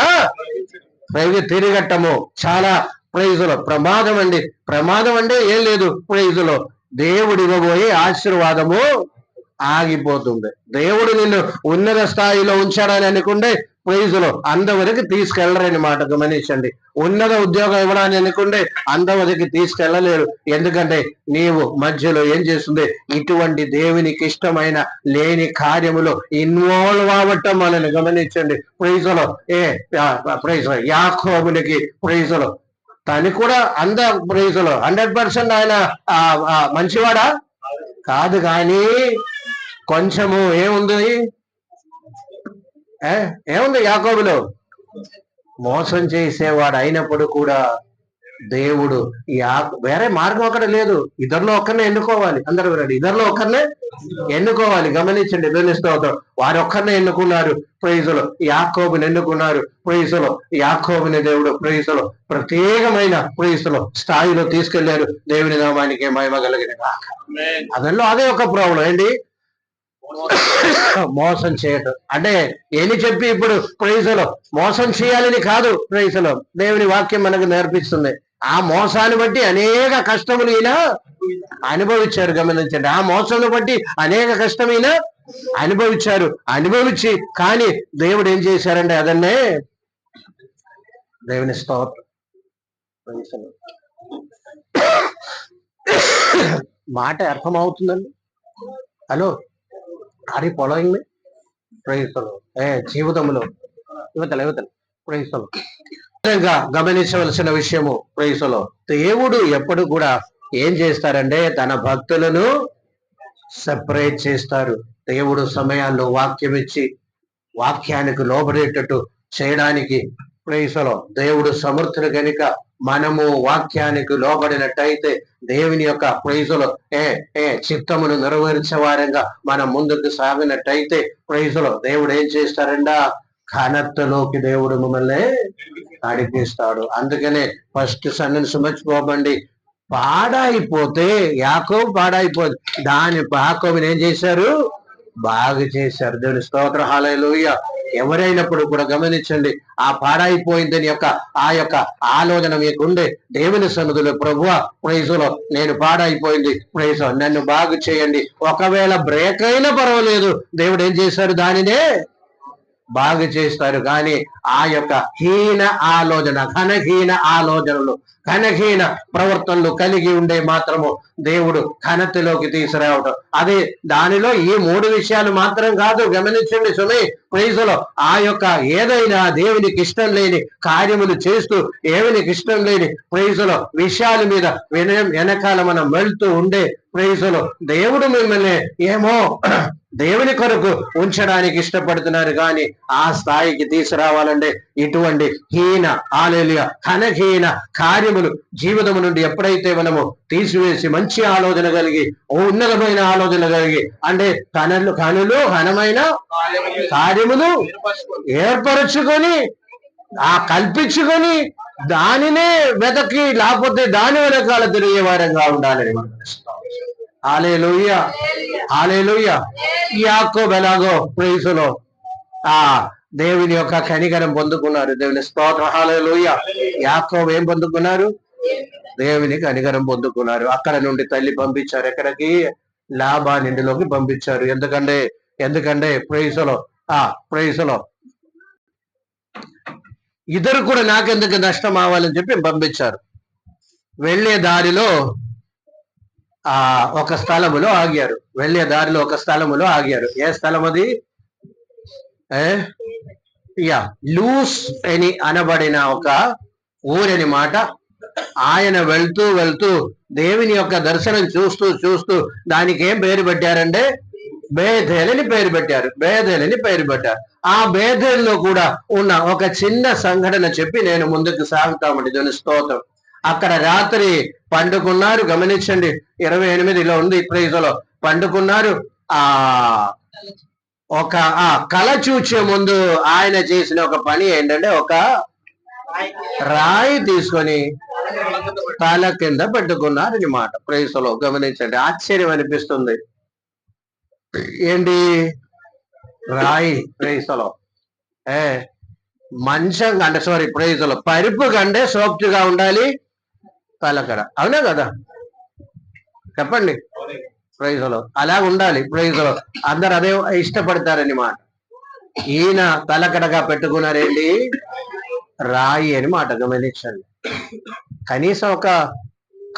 తిరగటము చాలా ప్రైజులో ప్రమాదం అండి. ప్రమాదం అంటే ఏం లేదు, ప్రైజులో దేవుడు ఇవ్వబోయే ఆశీర్వాదము ఆగిపోతుంది. దేవుడు నిన్ను ఉన్నత స్థాయిలో ఉంచాడని అనుకుంటే ప్రైజులో అంతవరకు తీసుకెళ్లరని మాట గమనించండి. ఉన్నత ఉద్యోగం ఇవ్వడానికి అనుకుంటే అంతవరకు తీసుకెళ్లలేరు. ఎందుకంటే నీవు మధ్యలో ఏం చేస్తుంది? ఇటువంటి దేవునికి ఇష్టమైన లేని కార్యములో ఇన్వాల్వ్ అవ్వటం మనని గమనించండి. ప్రైజులో ప్రైజులో యాకోబునికి ప్రైజులో తను కూడా అంత ప్రైజులో 100% ఆయన మంచివాడా కాదు, కానీ కొంచెము ఏముంది యాకోబులో? మోసం చేసేవాడు అయినప్పుడు కూడా దేవుడు వేరే మార్గం అక్కడ లేదు. ఇద్దరిలో ఒక్కరినే ఎన్నుకోవాలి. అందరూ వినండి, ఇద్దరిలో ఒక్కరినే ఎన్నుకోవాలి. గమనించండి. స్తోత్రం. వారు ఒక్కరినే ఎన్నుకున్నారు. ప్రైజులో యాకోబుని ఎన్నుకున్నారు. ప్రైజులో యాకోబుని దేవుడు ప్రైజులో ప్రత్యేకమైన ప్రైజులో స్థాయిలో తీసుకెళ్లారు. దేవుని నామానికి మహిమ కలిగిన గాక. అదల్లో అదే ఒక ప్రాబ్లం ఏంటి? మోసం చేయటం. అంటే ఏని చెప్పి ఇప్పుడు ప్రైజులో మోసం చేయాలని కాదు. ప్రైజులో దేవుని వాక్యం మనకు నేర్పిస్తుంది. ఆ మోసాన్ని బట్టి అనేక కష్టములు ఈయన అనుభవించారు. గమనించండి. ఆ మోసాన్ని బట్టి అనేక కష్టమైన అనుభవించి కానీ దేవుడు ఏం చేశారంటే అదన్నే దేవుని స్తోత్రం. మాట అర్థమవుతుందండి? హలో, అది పొలయింది ప్రైజులో జీవితంలో యువతలు ప్రైజులో గమనించవలసిన విషయము. ప్రైజులో దేవుడు ఎప్పుడు కూడా ఏం చేస్తారంటే తన భక్తులను సెపరేట్ చేస్తారు. దేవుడు సమయాల్లో వాక్యం ఇచ్చి వాక్యానికి లోబడేటట్టు చేయడానికి ప్రైజులో దేవుడు సమర్థుడు కనుక మనము వాక్యానికి లోబడినట్టయితే దేవుని యొక్క ప్రైజులో చిత్తమును నెరవేర్చే వారంగా మనం ముందుకు సాగినట్టయితే ప్రైజులో దేవుడు ఏం చేస్తారంట? ఘనతలోకి దేవుడు మిమ్మల్ని నడిపిస్తాడు. అందుకనే ఫస్ట్ సెంటెన్స్ మర్చిపోబండి. పాడైపోతే యాకోబు పాడైపోదు, యాకోబుని ఏం చేశారు? బాగు చేశారు. దేవుని స్తోత్రం. హల్లెలూయా. ఎవరైనప్పుడు కూడా గమనించండి, ఆ పాడైపోయిందని ఆ యొక్క ఆలోచన మీకుండే దేవుని సన్నిధిలో, ప్రభువా ప్రైజులో నేను పాడైపోయింది, ప్రైజు నన్ను బాగు చేయండి. ఒకవేళ బ్రేక్ అయినా పర్వాలేదు, దేవుడు ఏం చేశారు, దానినే బాగు చేస్తారు. కానీ ఆ యొక్క హీన ఆలోచన, ఘనహీన ఆలోచనలు, ఘనహీన ప్రవర్తనలు కలిగి ఉండే మాత్రము దేవుడు ఘనతలోకి తీసుకురావటం. అది దానిలో ఈ 3 విషయాలు మాత్రం కాదు. గమనించండి సుమే, ప్రైజులో ఆ యొక్క ఏదైనా దేవునికి ఇష్టం లేని కార్యములు చేస్తూ, దేవునికి ఇష్టం లేని ప్రైజులో విషయాల మీద వెనకాల మనం వెళ్తూ ఉండే ప్రైజులో దేవుడు మిమ్మల్ని ఏమో దేవుని కొరకు ఉంచడానికి ఇష్టపడుతున్నారు. కానీ ఆ స్థాయికి తీసుకురావాలంటే ఇటువంటి హీన హల్లెలూయా ఘనహీన కార్యములు జీవితము నుండి ఎప్పుడైతే మనము తీసివేసి మంచి ఆలోచన కలిగి, ఉన్నతమైన ఆలోచన కలిగి, అంటే కనులు ఘనమైన కార్యములు ఏర్పరచుకొని కల్పించుకొని దానినే వెతకి, లేకపోతే దాని వెనకాల తిరిగే వారంగా ఉండాలని మనం హల్లెలూయా హల్లెలూయా. యాకోబు ఎలాగో ప్రైజులో దేవుని యొక్క కనికరం పొందుకున్నారు. దేవుని స్తోత్రం హల్లెలూయా. యాకోబు ఏం పొందుకున్నారు? దేవుని కనికరం పొందుకున్నారు. అక్కడ నుండి తల్లి పంపించారు, ఎక్కడికి? లాబాను ఇంటిలోకి పంపించారు. ఎందుకంటే ప్రైజులో ఇద్దరు కూడా నాకెందుకు నష్టం అవ్వాలని చెప్పి పంపించారు. వెళ్ళే దారిలో ఒక స్థలములో ఆగారు. వెళ్ళే దారిలో ఒక స్థలములో ఆగారు. ఏ స్థలం అది? లూస్ అని అనబడిన ఒక ఊరని మాట. ఆయన వెళ్తూ దేవుని యొక్క దర్శనం చూస్తూ దానికి ఏం పేరు పెట్టారంటే బేథేలని పేరు పెట్టారు. ఆ బేథేల్లో కూడా ఉన్న ఒక చిన్న సంఘటన చెప్పి నేను ముందుకు సాగుతామండి. దాని స్తోత్రం. అక్కడ రాత్రి పండుకున్నారు. గమనించండి, 28లో ఉంది ప్రైజులో. పండుకున్నారు. ఒక కళ చూచే ముందు ఆయన చేసిన ఒక పని ఏంటంటే, ఒక రాయి తీసుకొని తల కింద పెట్టుకున్నారు అన్నమాట. ప్రైజులో గమనించండి, ఆశ్చర్యం అనిపిస్తుంది. ఏంటి రాయి? ప్రైజులో మంచం అంటే ప్రైజులో పరుపు కంటే సోఫ్ట్గా ఉండాలి తలకడ, అవునా కదా? చెప్పండి. ప్రైజులో అలా ఉండాలి. ప్రైజులో అందరు అదే ఇష్టపడతారన్నమాట. ఈయన తలకడగా పెట్టుకున్నారేంటి? రాయి అని మాట. గమనించండి, కనీసం ఒక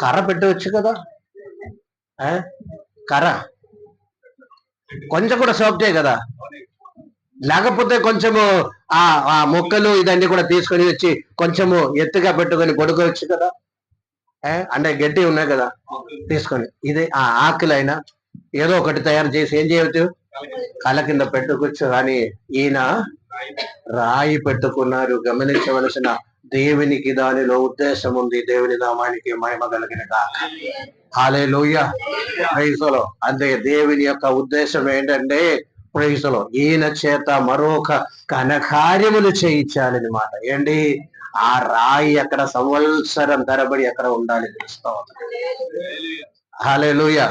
కర్ర పెట్టవచ్చు కదా. కర్ర కొంచెం కూడా సోప్టే కదా. లేకపోతే కొంచెము ఆ మొక్కలు ఇదన్నీ కూడా తీసుకొని వచ్చి కొంచెము ఎత్తుగా పెట్టుకొని పడుకోవచ్చు కదా. అంటే గట్టి ఉన్నాయి కదా, తీసుకొని ఇది ఆకులైనా ఏదో ఒకటి తయారు చేసి ఏం చేయవచ్చు, కళ్ళ కింద పెట్టుకోవచ్చు. కానీ ఈయన రాయి పెట్టుకున్నారు. గమనించవలసిన దేవునికి దానిలో ఉద్దేశం ఉంది. దేవుని నామానికి మహిమ కలిగిన గాక. హల్లెలూయా. ప్రైజులో అంటే దేవుని యొక్క ఉద్దేశం ఏంటంటే, ప్రైజులో ఈయన చేత మరొక ఘనకార్యములు చేయించాలని మాట. ఏంటి? ఆ రాయి అక్కడ సంవత్సరం తరబడి అక్కడ ఉండాలి. తెలుస్తాం. హల్లెలూయా.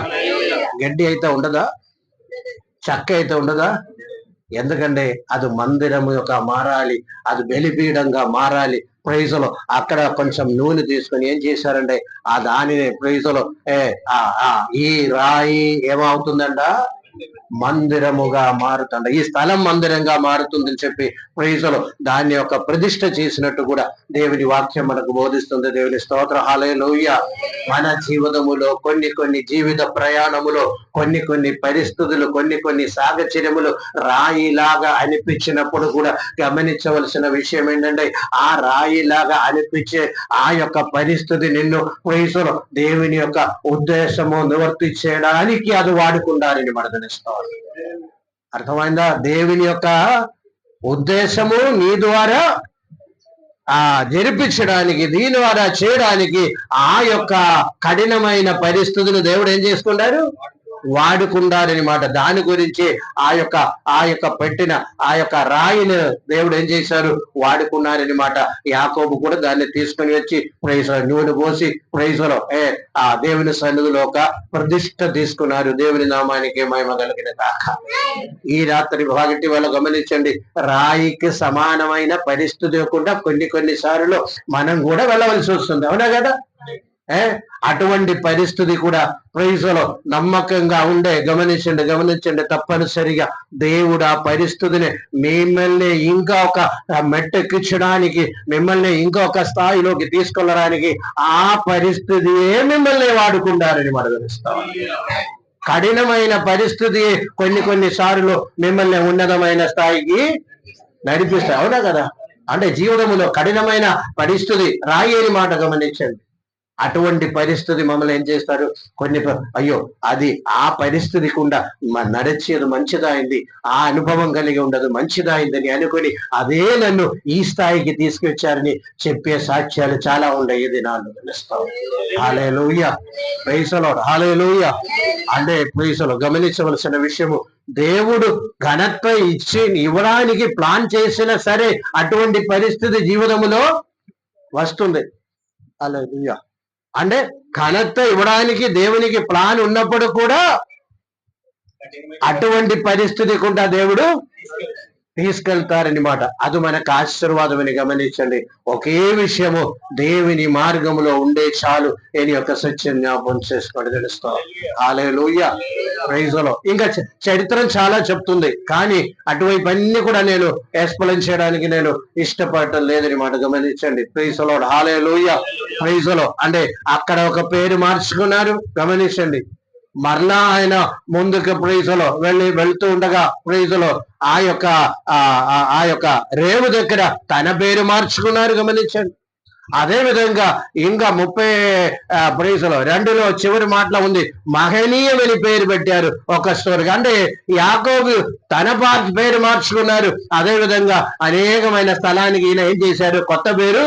గడ్డి అయితే ఉండదా, చెక్క అయితే ఉండదా? ఎందుకంటే అది మందిరము యొక్క మారాలి, అది బలిపీఠంగా మారాలి. ప్రైజులో అక్కడ కొంచెం నూనె తీసుకొని ఏం చేశారంటే దానిని ప్రైజులో ఈ రాయి ఏమవుతుందంట? మందిరముగా మారుతుండ. ఈ స్థలం మందిరంగా మారుతుందని చెప్పి ప్రైజులో దాన్ని యొక్క ప్రతిష్ఠ చేసినట్టు కూడా దేవుని వాక్యం మనకు బోధిస్తుంది. దేవుని స్తోత్రం. హల్లెలూయా. మన జీవితములో కొన్ని జీవిత ప్రయాణములో కొన్ని పరిస్థితులు, కొన్ని సాహచర్యములు రాయిలాగా అనిపించినప్పుడు కూడా గమనించవలసిన విషయం ఏంటంటే, ఆ రాయిలాగా అనిపించే ఆ యొక్క పరిస్థితి నిన్ను ప్రైజులో దేవుని యొక్క ఉద్దేశము నివర్తించడానికి అది వాడుకుంటారని మనకు ఇస్తాం. అర్థమైందా? దేవుని యొక్క ఉద్దేశము నీ ద్వారా జరిపించడానికి, దీని ద్వారా చేయడానికి ఆ యొక్క కఠినమైన పరిస్థితులు దేవుడు ఏం చేసుకుంటారు? వాడుకున్నారని మాట. దాని గురించి ఆ యొక్క పెట్టిన ఆ యొక్క రాయిని దేవుడు ఏం చేశారు, వాడుకున్నారని మాట. యాకోబు కూడా దాన్ని తీసుకుని వచ్చి నూనె పోసి ప్రైజులో ఆ దేవుని సన్నిధిలో ఒక ప్రతిష్ట తీసుకున్నారు. దేవుని నామానికి మహిమ కలిగిన కాక. ఈ రాత్రి భాగటి వాళ్ళు గమనించండి, రాయికి సమానమైన పరిస్థితి లేకుండా కొన్నిసార్లు మనం కూడా వెళ్ళవలసి వస్తుంది, అవునా కదా. అటువంటి పరిస్థితి కూడా ప్రైజులో నమ్మకంగా ఉండే గమనించండి తప్పనిసరిగా దేవుడు ఆ పరిస్థితిని మిమ్మల్ని ఇంకా ఒక మెట్టెక్కించడానికి, మిమ్మల్ని ఇంకొక స్థాయిలోకి తీసుకెళ్ళడానికి ఆ పరిస్థితియే మిమ్మల్ని వాడుకుంటారని మనం గమనిస్తాం. కఠినమైన పరిస్థితి కొన్నిసార్లు మిమ్మల్ని ఉన్నతమైన స్థాయికి నడిపిస్తాయి, అవునా కదా. అంటే జీవితంలో కఠినమైన పరిస్థితి రాయని మాట గమనించండి. అటువంటి పరిస్థితి మమ్మల్ని ఏం చేస్తారు, అయ్యో అది ఆ పరిస్థితి కూడా నడిచేది మంచిదైంది, ఆ అనుభవం కలిగి ఉండదు మంచిదైందని అనుకుని అదే నన్ను ఈ స్థాయికి తీసుకొచ్చారని చెప్పే సాక్ష్యాలు చాలా ఉన్నాయి. ఇది నాన్న తెలుస్తాం. హల్లెలూయా, ప్రైజ్ ది లార్డ్, హల్లెలూయా. అంటే ప్రైజ్ ది లార్డ్, గమనించవలసిన విషయము, దేవుడు ఘనత ఇవ్వడానికి ప్లాన్ చేసినా సరే అటువంటి పరిస్థితి జీవితంలో వస్తుంది. హల్లెలూయా. అంటే ఘనత ఇవ్వడానికి దేవునికి ప్లాన్ ఉన్నప్పుడు కూడా అటువంటి పరిస్థితి కూడా దేవుడు తీసుకెళ్తారనమాట. అది మనకు ఆశీర్వాదం అని గమనించండి. ఒకే విషయము, దేవుని మార్గంలో ఉండే చాలు అని యొక్క సత్యం జ్ఞాపకం చేసుకోండి, తెలుస్తాం. హల్లెలూయా, ప్రైజ్ ది లార్డ్. ఇంకా చరిత్ర చాలా చెప్తుంది, కానీ అటువైపు అన్ని కూడా నేను ఎక్స్ప్లెయిన్ చేయడానికి నేను ఇష్టపడటం లేదని మాట గమనించండి. Praise the Lord, hallelujah, praise the Lord. అంటే అక్కడ ఒక పేరు మార్చుకున్నారు, గమనించండి. మరలా ఆయన ముందుకు ప్రైజులో వెళ్తూ ఉండగా ప్రైజులో ఆ యొక్క రేవు దగ్గర తన పేరు మార్చుకున్నారు, గమనించండి. అదే విధంగా ఇంకా 30 ప్రైజులో 2లో చివరి మాటలో ఉంది, మహనీయమని పేరు పెట్టారు ఒక స్టోరీ. అంటే యాకోబు తన పేరు మార్చుకున్నారు, అదే విధంగా అనేకమైన స్థలానికి ఈయన ఏం చేశారు, కొత్త పేరు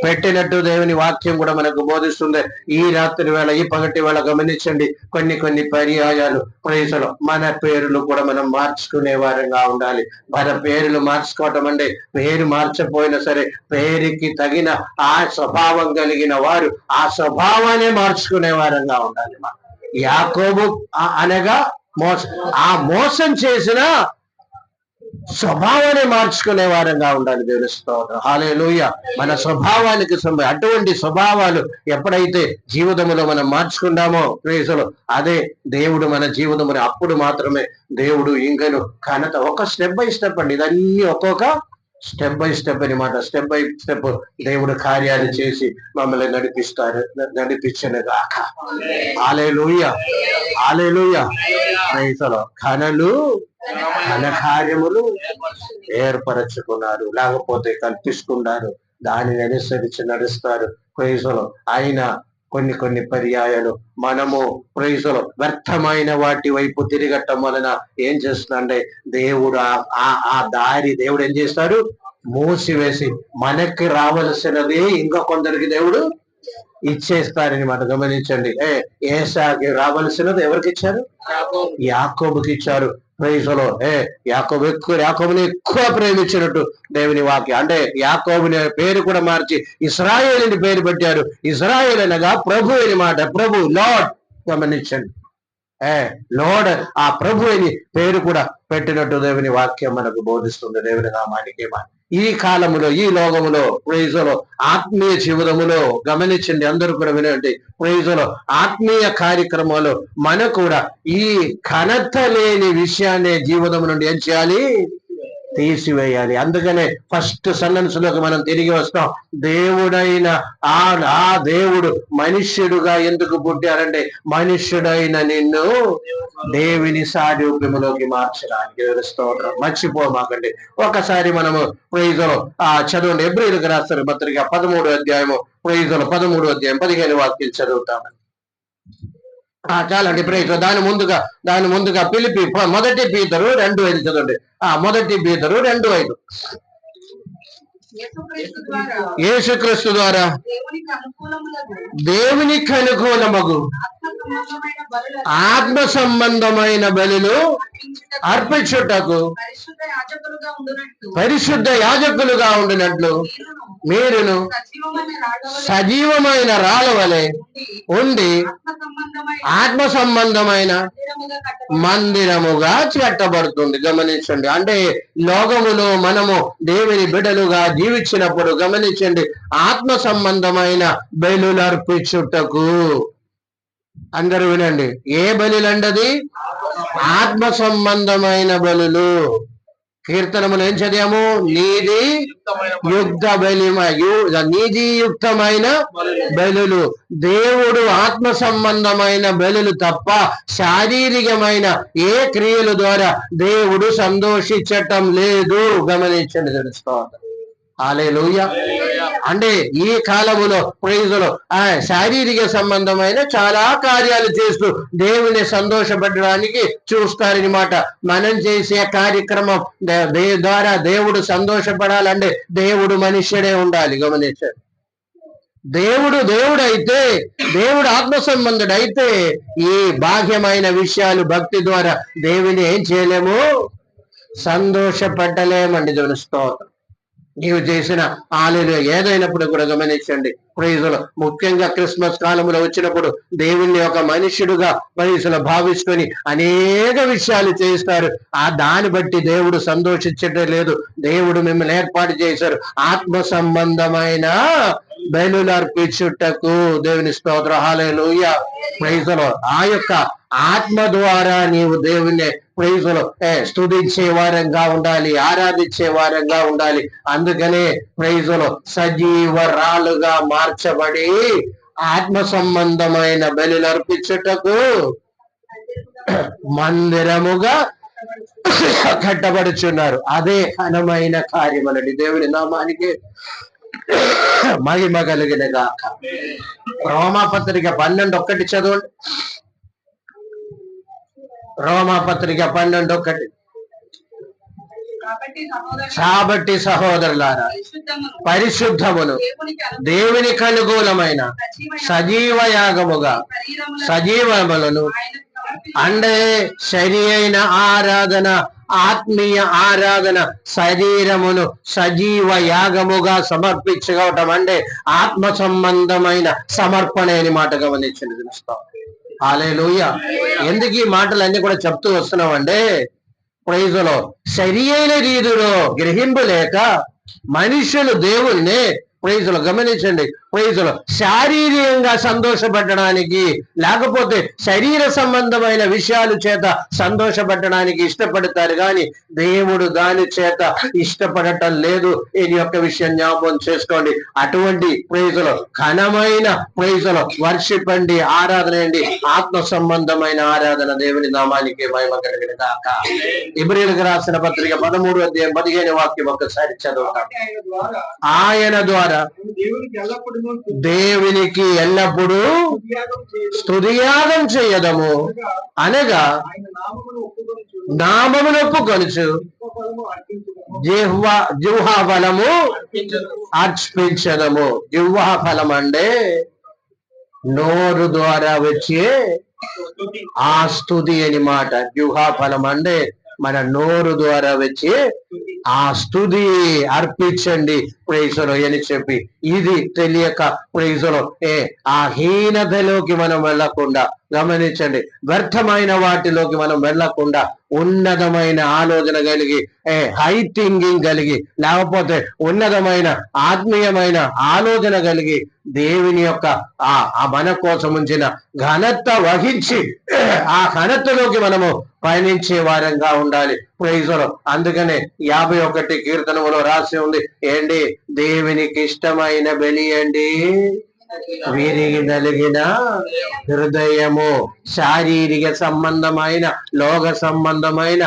పెట్టినట్టు దేవుని వాక్యం కూడా మనకు బోధిస్తుంది. ఈ రాత్రి వేళ, ఈ పగటి వేళ గమనించండి, కొన్ని పర్యాయాలు ప్రైజులు మన పేర్లు కూడా మనం మార్చుకునే వారంగా ఉండాలి. మన పేర్లు మార్చుకోవటం అంటే పేరు మార్చపోయినా సరే పేరుకి తగిన ఆ స్వభావం కలిగిన వారు ఆ స్వభావాన్ని మార్చుకునే వారంగా ఉండాలి. యాకోబు అనగా మోసం చేసిన స్వభావాన్ని మార్చుకునే వారంగా ఉండాలి. దేవుని స్తోత్రం, హల్లెలూయా. మన స్వభావానికి అటువంటి స్వభావాలు ఎప్పుడైతే జీవితంలో మనం మార్చుకుంటామో ప్రేసలో అదే దేవుడు మన జీవితంలో, అప్పుడు మాత్రమే దేవుడు ఇంకను ఘనత. ఒక స్టెప్ బై స్టెప్ అండి, ఇదన్నీ ఒక్కొక్క స్టెప్ బై స్టెప్ అనమాట. స్టెప్ బై స్టెప్ దేవుడు కార్యాలు చేసి మమ్మల్ని నడిపించను గాక. Hallelujah, hallelujah, praise the Lord. ఘన కార్యములు ఏర్పరచుకున్నారు, లేకపోతే కల్పిస్తున్నారు, దానిని అనుసరించి నడుస్తారు. Praise the Lord. ఆయన కొన్ని పర్యాయాలు మనము ప్రైజ్ ది లార్డ్ వ్యర్థమైన వాటి వైపు తిరగటం వలన ఏం చేస్తుందంటే దేవుడు ఆ దారి దేవుడు ఏం చేస్తారు, మూసివేసి మనకి రావలసినది ఇంకా కొందరికి దేవుడు ఇచ్చేస్తారని మాట గమనించండి. ఏసాకి రావలసినది ఎవరికి ఇచ్చారు, యాకోబుకి ఇచ్చారు. Praise the Lord. యాకోబుని ఎక్కువ ప్రేమించినట్టు దేవుని వాక్యం. అంటే యాకోబుని పేరు కూడా మార్చి ఇశ్రాయేల్ అని పేరు పెట్టారు. ఇశ్రాయేల్ అనగా ప్రభు అని మాట. ప్రభు, లార్డ్, గమనించండి. లార్డ్, ఆ ప్రభు అని పేరు కూడా పెట్టినట్టు దేవుని వాక్యం మనకు బోధిస్తుంది. దేవుని నామానికి ఈ కాలములో, ఈ లోకములో ప్రైజ్ ది లార్డ్ ఆత్మీయ జీవితములో గమనించండి, అందరూ కూడా వినండి. ప్రైజ్ ది లార్డ్ ఆత్మీయ కార్యక్రమాలు మనకు కూడా ఈ ఘనత లేని విషయాన్ని జీవితం నుండి ఏం చేయాలి, తీసివేయాలి. అందుకనే ఫస్ట్ సెంటెన్స్ లోకి మనం తిరిగి వస్తాం. దేవుడైన ఆ దేవుడు మనుష్యుడుగా ఎందుకు పుట్టారంటే మనుష్యుడైన నిన్ను దేవుని సారూప్యములోకి మార్చడానికి. స్తోత్రం. మర్చిపోమాకండి. ఒకసారి మనము ప్రైజ్ ది లార్డ్ చదవండి. హెబ్రీయులకు రాసిన పత్రిక 13వ అధ్యాయము ప్రైజ్ ది లార్డ్ 13వ అధ్యాయం 15 వాక్యం చదువుతాము. చాలండి. ప్రైజ్ దాని ముందుగా పిలిపి 1 పీతరు 2:5 చదవండి. 1 పీతరు 2:5. యేసుక్రీస్తు ద్వారా దేవునికి అనుకూలమగు ఆత్మ సంబంధమైన బలులు అర్పించుటకు పరిశుద్ధ యాజకులుగా ఉండినట్లు మీరును సజీవమైన రాళ్ళ వలె ఉండి ఆత్మ సంబంధమైన మందిరముగా కట్టబడుతుంది. గమనించండి, అంటే లోకములో మనము దేవుని బిడ్డలుగా జీవించినప్పుడు గమనించండి, ఆత్మ సంబంధమైన బలులు అర్పించుటకు. అందరూ వినండి, ఏ బలులండది? ఆత్మ సంబంధమైన బలులు. కీర్తనములు ఏం చదివాము? నీతియుక్తమైన బలులు. దేవుడు ఆత్మ సంబంధమైన బలులు తప్ప శారీరకమైన ఏ క్రియల ద్వారా దేవుడు సంతోషించటం లేదు. గమనించండి, తెలుసుకోవాలి. హల్లెలూయా. అంటే ఈ కాలములో ప్రైజులో శారీరక సంబంధమైన చాలా కార్యాలు చేస్తూ దేవుని సంతోషపడడానికి చూస్తారనమాట. మనం చేసే కార్యక్రమం ద్వారా దేవుడు సంతోషపడాలంటే దేవుడు మనుష్యుడే ఉండాలి. గమనించండి, దేవుడు అయితే, దేవుడు ఆత్మ సంబంధుడు అయితే ఈ బాహ్యమైన విషయాలు భక్తి ద్వారా దేవుని ఏం చేయలేము, సంతోషపడలేమండి. దేవుని స్తోత్రం. నీవు చేసిన ఆలయంలో ఏదైనప్పుడు కూడా గమనించండి, ప్రైజులు ముఖ్యంగా క్రిస్మస్ కాలంలో వచ్చినప్పుడు దేవుణ్ణి ఒక మనుష్యుడుగా ప్రైజులు భావించుకొని అనేక విషయాలు చేస్తారు. దాన్ని బట్టి దేవుడు సంతోషించటం లేదు. దేవుడు మిమ్మల్ని ఏర్పాటు చేశారు ఆత్మ సంబంధమైన బలులు అర్పించుటకు. దేవుని స్తోత్రం. హల్లెలూయా. ప్రైజులు ఆ యొక్క ఆత్మ ద్వారా నీవు దేవుణ్ణి ప్రైజులు స్తుతించే వారంగా ఉండాలి, ఆరాధించే వారంగా ఉండాలి. అందుకనే ప్రైజులు సజీవరాలుగా మార్చబడి ఆత్మ సంబంధమైన బలులు అర్పించుటకు మందిరముగా కట్టబడుచున్నారు. అదే ఘనమైన కార్యములండి. దేవుని నామానికి మహిమ కలిగిన గాక. రోమాపత్రిక 12:1 చదవండి. రోమాపత్రిక 12:1. కాబట్టి సహోదరులారా, పరిశుద్ధమును దేవునికి అనుకూలమైన సజీవ యాగముగా సజీవములను అంటే సరి అయిన ఆరాధన, ఆత్మీయ ఆరాధన, శరీరమును సజీవ యాగముగా సమర్పించుకోవటం అంటే ఆత్మ సంబంధమైన సమర్పణ అని మాట గమనించండి. తెలుస్తాం. హల్లెలూయా. ఎందుకు ఈ మాటలన్నీ కూడా చెప్తూ వస్తున్నామంటే, ప్రైజులో సరి అయిన రీతిలో గ్రహింపు లేక మనుషులు దేవుణ్ణి ప్రైజులు గమనించండి, ప్రైజులు శారీరకంగా సంతోషపడడానికి లేకపోతే శరీర సంబంధమైన విషయాల చేత సంతోషపడడానికి ఇష్టపడతారు, కానీ దేవుడు దాని చేత ఇష్టపడటం లేదు. ఈ యొక్క విషయం జ్ఞాపకం చేసుకోండి. అటువంటి ప్రైజులు ఘనమైన ప్రైజులు వర్షిప్ అండి, ఆరాధన అండి, ఆత్మ సంబంధమైన ఆరాధన. దేవుని నామానికి మహిమ కలిగిన గాక. ఇబ్రీయులకు రాసిన పత్రిక 13:15 వాక్యం ఒక్కసారి చదువుతాం. ఆయన ద్వారా దేవునికి ఎల్లప్పుడూ స్తుతియాగం చేయదము, అనగా నామమును ఒప్పుకొనుచు జిహ్వా ఫలము అర్పించదము. జిహ్వా ఫలం అంటే నోరు ద్వారా వచ్చే ఆ స్తుతి అని మాట. జిహ్వా ఫలం అంటే మన నోరు ద్వారా వచ్చి ఆ స్తుతి అర్పించండి ప్రైజులు అని చెప్పి, ఇది తెలియక ప్రైజులు ఆ హీనతలోకి మనం వెళ్ళకుండా గమనించండి, వ్యర్థమైన వాటిలోకి మనం వెళ్ళకుండా ఉన్నతమైన ఆలోచన కలిగి హై థింకింగ్ కలిగి లేకపోతే ఉన్నతమైన ఆత్మీయమైన ఆలోచన కలిగి దేవుని యొక్క ఆ మన కోసం ఉంచిన ఘనత వహించి ఆ ఘనతలోకి మనము పయనించే వారంగా ఉండాలి ప్రైజులు. అందుకనే 51 కీర్తనములో రాసి ఉంది, ఏంటి? దేవునికి ఇష్టమైన బలి అండి విరిగి నలిగిన హృదయము. శారీరక సంబంధమైన లోక సంబంధమైన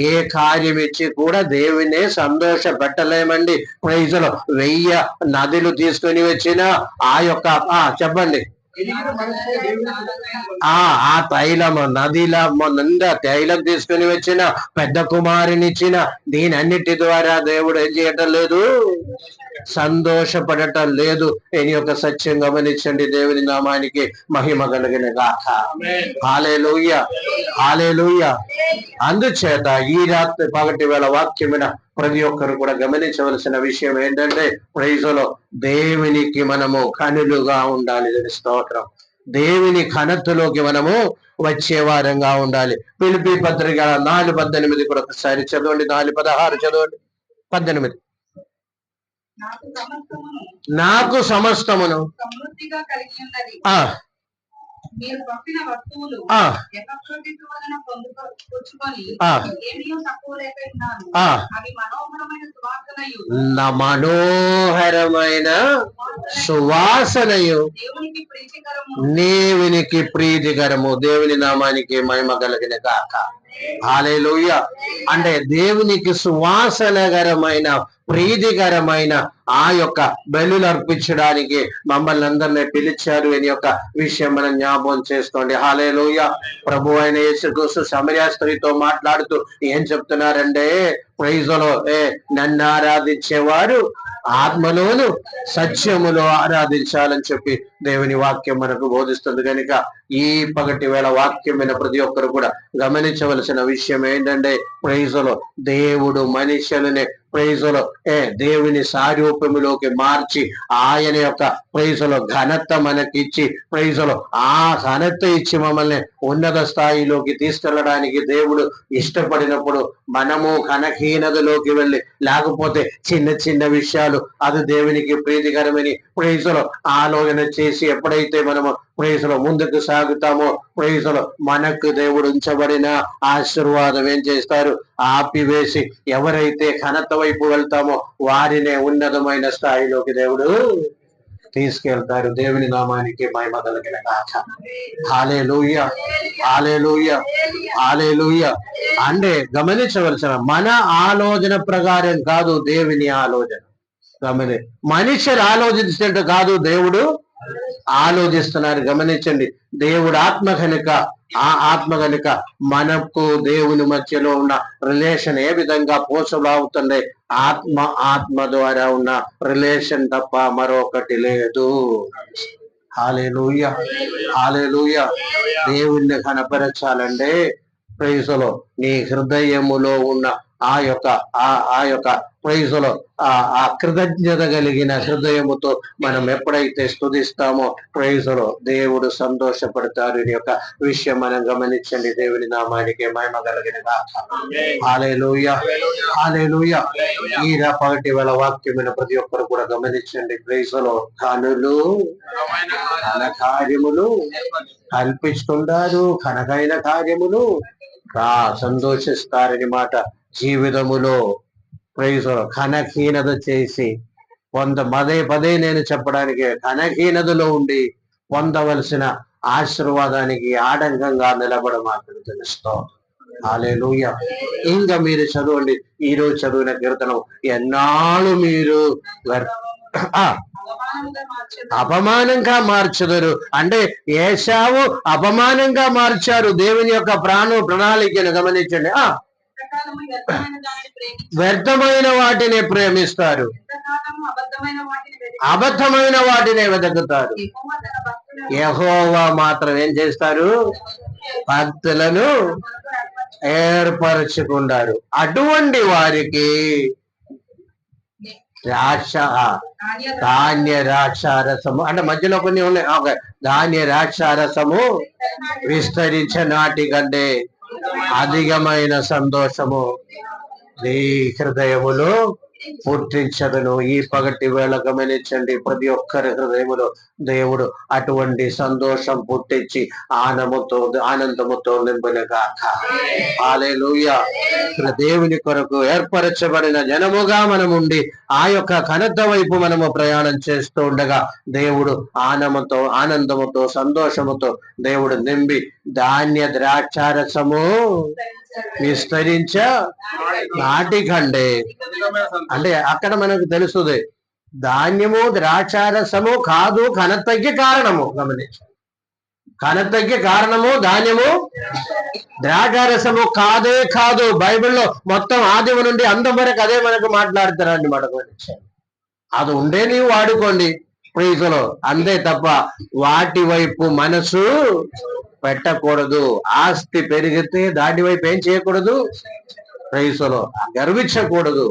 ఏ కార్యం ఇచ్చి కూడా దేవునే సంతోష పెట్టలేమండి ప్రైజులు. 1000 నదులు తీసుకొని వచ్చిన ఆ యొక్క చెప్పండి ఆ తైలము నదిలా నిండా తైలం తీసుకుని వచ్చిన పెద్ద కుమారునిచ్చిన దీనన్నిటి ద్వారా దేవుడు ఏం చేయటం లేదు, సంతోషపడటం లేదు. ఈయన యొక్క సత్యం గమనించండి. దేవుని నామానికి మహిమ కలిగిన గాక. హల్లెలూయా, హల్లెలూయా. అందుచేత ఈ రాత్రి పగటి వేళ వాక్యమైన ప్రతి ఒక్కరు కూడా గమనించవలసిన విషయం ఏంటంటే, ప్రైజులో దేవునికి మనము కనులుగా ఉండాలి. స్తోత్రం. దేవుని ఘనతలోకి మనము వచ్చే వారంగా ఉండాలి. ఫిలిప్పీ పత్రిక 4:18 కూడా ఒకసారి చదవండి. 4:16 చదవండి. 18. నాకు సమస్తమును సమృద్ధిగా కలిగి ఉన్నది. మీరు పంపిన వస్తువులు అవి మనోహరమైన సువాసనయు దేవునికి ప్రీతికరము. దేవుని నామానికి మహిమ కలిగిన గాక. హల్లెలూయా. అంటే దేవునికి సువాసనకరమైన ప్రీతికరమైన ఆ యొక్క బలులు అర్పించడానికి మమ్మల్ని అందరినీ పిలిచారు అనే యొక్క విషయం మనం జ్ఞాపకం చేసుకోండి. హల్లెలూయా. ప్రభు అయిన యేసుక్రీస్తు సమరయ స్త్రీతో మాట్లాడుతూ ఏం చెప్తున్నారంటే, ప్రైజులో నన్ను ఆరాధించేవారు ఆత్మలోను సత్యములో ఆరాధించాలని చెప్పి దేవుని వాక్యం మనకు బోధిస్తుంది. కనుక ఈ పగటి వేళ వాక్యమైన ప్రతి ఒక్కరు కూడా గమనించవలసిన విషయం ఏంటంటే, ప్రైజులో దేవుడు మనుషులని ప్రైజులో దేవుని సారూప్యములోకి మార్చి ఆయన యొక్క ప్రైజులో ఘనత మనకిచ్చి ప్రైజులో ఆ ఘనత ఇచ్చి మమ్మల్ని ఉన్నత స్థాయిలోకి తీసుకెళ్ళడానికి దేవుడు ఇష్టపడినప్పుడు మనము ఘనహీనతలోకి వెళ్ళి లేకపోతే చిన్న చిన్న విషయాలు అది దేవునికి ప్రీతికరమని ప్రైజులో ఆలోచన చేసి ఎప్పుడైతే మనము ప్రైజులో ముందుకు సాగుతామో ప్రైజులో మనకు దేవుడు ఉంచబడిన ఆశీర్వాదం ఏం చేస్తారు, ఆపివేసి ఎవరైతే ఘనత వైపు వెళ్తామో వారినే ఉన్నతమైన స్థాయిలోకి దేవుడు తీసుకెళ్తారు. దేవుని నామానికి మహిమ కలిగిన గాక. హల్లెలూయా, హల్లెలూయా, హల్లెలూయా. అంటే గమనించవలసిన మన ఆలోచన ప్రకారం కాదు దేవుని ఆలోచన. మనుషులు ఆలోచించినట్టు కాదు దేవుడు ఆలోచిస్తున్నారు. గమనించండి. దేవుడు ఆత్మ కనుక ఆ ఆత్మ కనుక మనకు దేవుని మధ్యలో ఉన్న రిలేషన్ ఏ విధంగా పోసలాగుతుంది, ఆత్మ ద్వారా ఉన్న రిలేషన్ తప్ప మరొకటి లేదు. హల్లెలూయా, హల్లెలూయా. దేవుణ్ణి కనపరచాలంటే ప్రైజులో నీ హృదయములో ఉన్న ఆ యొక్క ప్రైజులో ఆ కృతజ్ఞత కలిగిన హృదయముతో మనం ఎప్పుడైతే స్తుతిస్తామో ప్రైజులో దేవుడు సంతోషపడతారు. ఈ యొక్క విషయం మనం గమనించండి. దేవుని నామానికి మహిమ కలిగిన గాక. హల్లెలూయా, హల్లెలూయా. ఈ పగటి వేళ వాక్యమైన ప్రతి ఒక్కరు కూడా గమనించండి. ప్రైజులో కనులు ఘన కార్యములు కల్పిస్తుంటారు. ఘనకైన కార్యములు సంతోషిస్తారని మాట. జీవితములో ప్రైజులో ఘనహీనత చేసి పదే నేను చెప్పడానికి ఘనహీనతలో ఉండి పొందవలసిన ఆశీర్వాదానికి ఆటంకంగా నిలబడమాటలు తెలుస్తాం. హల్లెలూయా. ఇంకా మీరు చదవండి. ఈ రోజు చదివిన కీర్తనం, ఎన్నాళ్ళు మీరు అపమానంగా మార్చదరు. అంటే ఏశావు అపమానంగా మార్చారు దేవుని యొక్క ప్రణాళికను. గమనించండి. వ్యర్థమైన వాటిని ప్రేమిస్తారు, అబద్ధమైన వాటిని వెతుకుతారు. యెహోవా మాత్రం ఏం చేస్తారు, భక్తులను ఏర్పరచుకున్నారు. అటువంటి వారికి ధాన్య ద్రాక్షారసము అంటే మధ్యలో కొన్ని ఉన్నాయి. ధాన్య ద్రాక్షారసము విస్తరించ నాటి కంటే అధికమైన సంతోషము నీ హృదయములో పుట్టించదును. ఈ పగటి వేళ గమనించండి. ప్రతి ఒక్కరి హృదయములో దేవుడు అటువంటి సంతోషం పుట్టించి ఆనందముతో నింపునుగాక. హల్లెలూయా. దేవుని కొరకు ఏర్పరచబడిన జనముగా మనముండి ఆ యొక్క ఘనత వైపు మనము ప్రయాణం చేస్తూ ఉండగా దేవుడు ఆనందముతో సంతోషముతో దేవుడు నింపి ధాన్య ద్రాక్షారసము విస్తరించ నాటికండే. అంటే అక్కడ మనకు తెలుస్తుంది ధాన్యము ద్రాక్షారసము కాదు ఘనతకి కారణము. గమనించ, ఘనతకి కారణము ధాన్యము ద్రాక్షారసము కాదు. బైబిల్లో మొత్తం ఆదిమ నుండి అంతం వరకు అదే మనకు మాట్లాడతారండి. మనకు అది ఉండే నీవు వాడుకోండి ప్రైజులో, అంతే తప్ప వాటి వైపు మనసు పెట్టకూడదు. ఆస్తి పెరిగితే దాని వైపు ఏం చేయకూడదు, ప్రైజులో గర్వించకూడదు.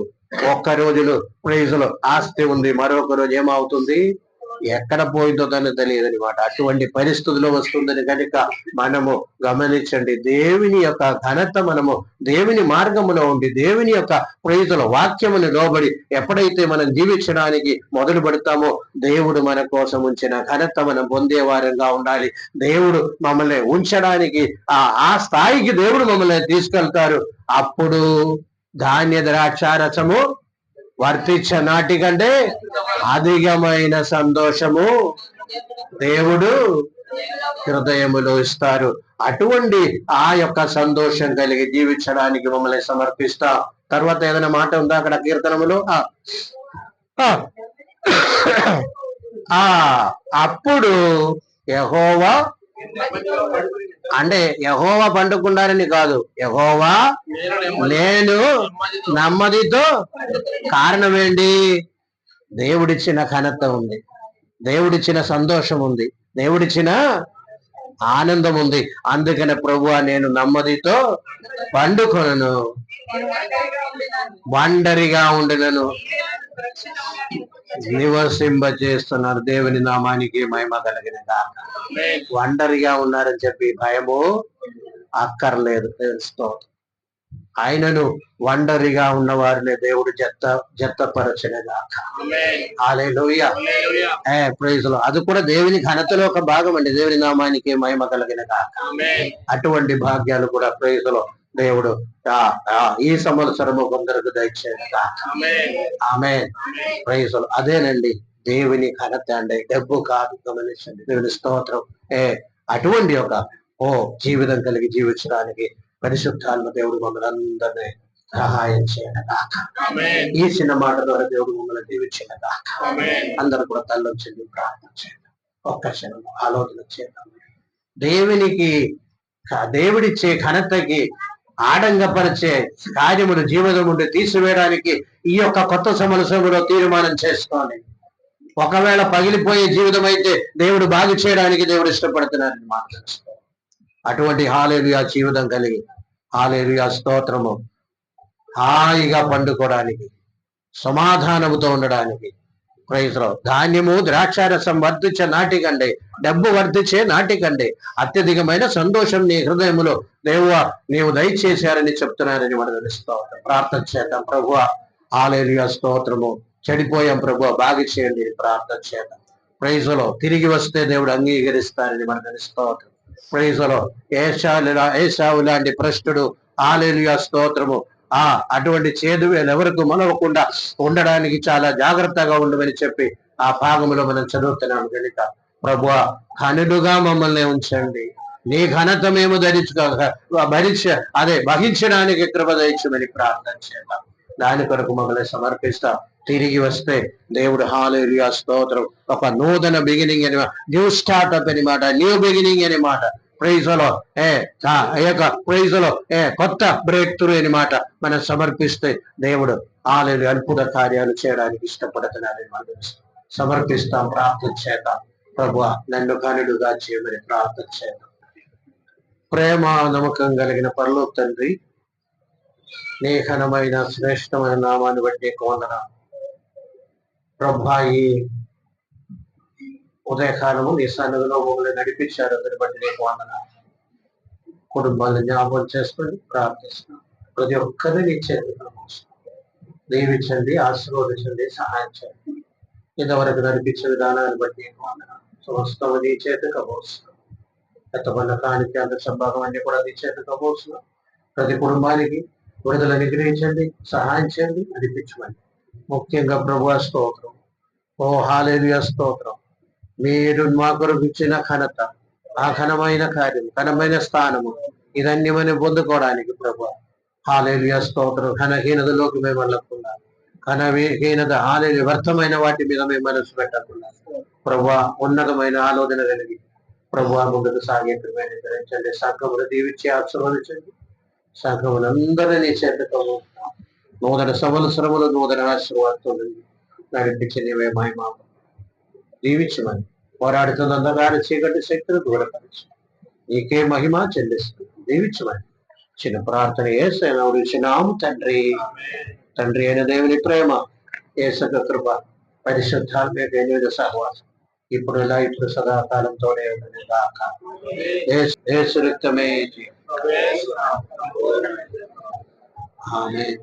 ఒక్క రోజులు ప్రైజులో ఆస్తి ఉంది, మరొక రోజు ఏమవుతుంది, ఎక్కడ పోయిందో తను తెలియదు అనమాట. అటువంటి పరిస్థితుల్లో వస్తుందని కనుక మనము గమనించండి. దేవుని యొక్క ఘనత, మనము దేవుని మార్గములో ఉండి దేవుని యొక్క ప్రైజుల వాక్యమును లోబడి ఎప్పుడైతే మనం జీవించడానికి మొదలు పెడతామో దేవుడు మన కోసం ఉంచిన ఘనత మనం పొందేవారంగా ఉండాలి. దేవుడు మమ్మల్ని ఉంచడానికి ఆ స్థాయికి దేవుడు మమ్మల్ని తీసుకెళ్తారు. అప్పుడు ధాన్య ద్రాక్షారసము వర్తించ నాటి కంటే అధికమైన సంతోషము దేవుడు హృదయములో ఇస్తారు. అటువంటి ఆ యొక్క సంతోషం కలిగి జీవించడానికి మమ్మల్ని సమర్పిస్తా. తర్వాత ఏదైనా మాట ఉందా అక్కడ కీర్తనములో? అప్పుడు యెహోవా, అంటే యెహోవా పండుకున్నారని కాదు, యెహోవా నేను నెమ్మదితో. కారణం ఏంటి? దేవుడిచ్చిన ఘనత ఉంది, దేవుడిచ్చిన సంతోషం ఉంది, దేవుడిచ్చిన ఆనందం ఉంది. అందుకనే ప్రభువా నేను నెమ్మదితో పండుకొనను, ఒంటరిగా ఉండినను నివసింప చేస్తున్నారు. దేవుని నామానికి మహిమ కలిగిన గాక. ఒంటరిగా ఉన్నారని చెప్పి భయము అక్కర్లేదు. తెలుసుకో, ఆయనను ఒంటరిగా ఉన్న వారిని దేవుడు జత్తపరచిన గాక. హల్లెలూయా. ప్రైజ్ లో అది కూడా దేవుని ఘనతలో ఒక భాగం అండి. దేవుని నామానికి మహిమ కలిగిన గాక. అటువంటి భాగ్యాలు కూడా ప్రైజ్ లో దేవుడు ఈ సంవత్సరము కొందరికి దయచేయను గాక. ఆమేన్. ప్రైజ్ లో అదేనండి దేవుని ఘనత అండి, డబ్బు కాదు. గమనించండి, దేవుని స్తోత్రం. అటువంటి ఒక జీవితం కలిగి జీవించడానికి పరిశుద్ధాత్మ దేవుడు మమ్మల్ని అందరినీ సహాయం చేయను గాక. ఈ చిన్న మాట ద్వారా దేవుడు మమ్మల్ని దీవించను గాక. అందరూ కూడా తల్లొచ్చింది ప్రార్థన చేద్దాం. ఒక్క క్షణం ఆలోచన చేద్దాం. దేవుడిచ్చే ఘనతకి ఆడంగపరిచే కార్యములు జీవితం నుండి తీసివేయడానికి ఈ యొక్క కొత్త సంవత్సరంలో తీర్మానం చేసుకోండి. ఒకవేళ పగిలిపోయే జీవితం అయితే దేవుడు బాగు చేయడానికి దేవుడు ఇష్టపడుతున్నారని మాట తెలుసుకో. అటువంటి హల్లెలూయా జీవితం కలిగి, హల్లెలూయా స్తోత్రము, హాయిగా పండుకోవడానికి, సమాధానముతో ఉండడానికి, ప్రైజ్ లో ధాన్యము ద్రాక్షారసం వర్ధించే నాటికంటే, డబ్బు వర్ధించే నాటికంటే అత్యధికమైన సంతోషం నీ హృదయములో దేవువా నీవు దయచేశారని చెప్తున్నారని మనం తెలుస్తాం. ప్రార్థన చేద్దాం. ప్రభువా హల్లెలూయా స్తోత్రము. చెడిపోయాం ప్రభువా, బాగు చేయండి. ప్రార్థన చేద్దాం. ప్రైజ్ లో తిరిగి వస్తే దేవుడు అంగీకరిస్తారని మనం తెలుస్తాం. ప్రైజ్ లో ఏశావు లాంటి భ్రష్టుడు, హల్లెలూయా స్తోత్రము, అటువంటి చేదు ఎవరికి మనవకుండా ఉండడానికి చాలా జాగ్రత్తగా ఉండమని చెప్పి ఆ భాగంలో మనం చదువుతున్నాం కనుక ప్రభువా ఘనుడుగా మమ్మల్ని ఉంచండి. నీ ఘనత మేము వహించడానికి కృప దయచేయమని ప్రార్థన చేద్దాం. దాని కొరకు మమ్మల్ని సమర్పిస్తాం. తిరిగి వస్తే దేవుడు హల్లెలూయా స్తోత్రం ఒక నూతన బిగినింగ్ అని, న్యూ స్టార్ట్అప్ అని మాట, న్యూ బిగినింగ్ అని మాట, ప్రైజ్ లో ప్రైజ్ లో కొత్త బ్రేక్ త్రూ అని మాట మనం సమర్పిస్తే దేవుడు హల్లెలూయా అద్భుత కార్యాలు చేయడానికి ఇష్టపడుతున్నారని మనం సమర్పిస్తాం. ప్రార్థన చేద్దాం. ప్రభువా నన్ను ఘనుడుగా చేయమని ప్రార్థన చేద్దాం. ప్రేమ నమ్మకం కలిగిన పరలోక తండ్రి, నీ ఘనమైన శ్రేష్టమైన నామాన్ని బట్టి వందనాలు ప్రభువా. ఈ ఉదయకాలము నీ సన్నిధిలో మమ్మల్ని నడిపించారు, అందరి బట్టి నీకు వందనాలు. కుటుంబాలను జ్ఞాపకం చేసుకొని ప్రార్థిస్తున్నాం. ప్రతి ఒక్కరిని నీ చేతుల్లో దీవించండి, ఆశీర్వదించండి, సహాయం చేయండి. ఇంతవరకు నడిపించే విధానాన్ని బట్టి నీకు వందనాలు. సమస్తము నీ చేతికి అపోస్తున్నాం. ఎంతమంది కానికి అంత సంభాగం అన్ని కూడా నీ చేతికి అపోస్తున్నాం. ప్రతి కుటుంబానికి విడుదల నిగ్రహించండి, సహాయం చేయండి, నడిపించమని. ముఖ్యంగా ప్రభువా స్తోత్రం. హల్లెలూయా స్తోత్రం. మీరు మా కొరకు ఇచ్చిన ఘనత, ఆ ఘనమైన కార్యం, ఘనమైన స్థానము, ఇదన్నీ మనం పొందుకోవడానికి ప్రభువా హల్లెలూయా స్తోత్రం. ఘనహీనతలోకి మేము వెళ్ళకుండా, ఘనహీనత హల్లెలూయా వ్యర్థమైన వాటి మీద మేము మనసు పెట్టకుండా ప్రభువా ఉన్నతమైన ఆలోచన కలిగి ప్రభువా ముందుకు సాగే ధరించండి. సంఘమును దీవించి ఆశీర్వదించండి. సంఘములందరినీ చేతుతో నూతన సంవత్సరములు, నూతన ఆశీర్వాదాలు నడిపించినవే మహిమ దీవించమని పోరాడుతున్న అంధకార చీకటి శక్తులు దూరపరిచి నీకే మహిమ చెల్లిస్తుంది దీవించమని చిన్న ప్రార్థన యేసునామమున తండ్రి. తండ్రి అయిన దేవుని ప్రేమ, యేసు కృప, పరిశుద్ధాత్మ సహవాసం ఇప్పుడు ఇలా ఇప్పుడు సదాకాలంతోనే ఉన్నది గాక. యేసు రక్తమే. ఆమేన్.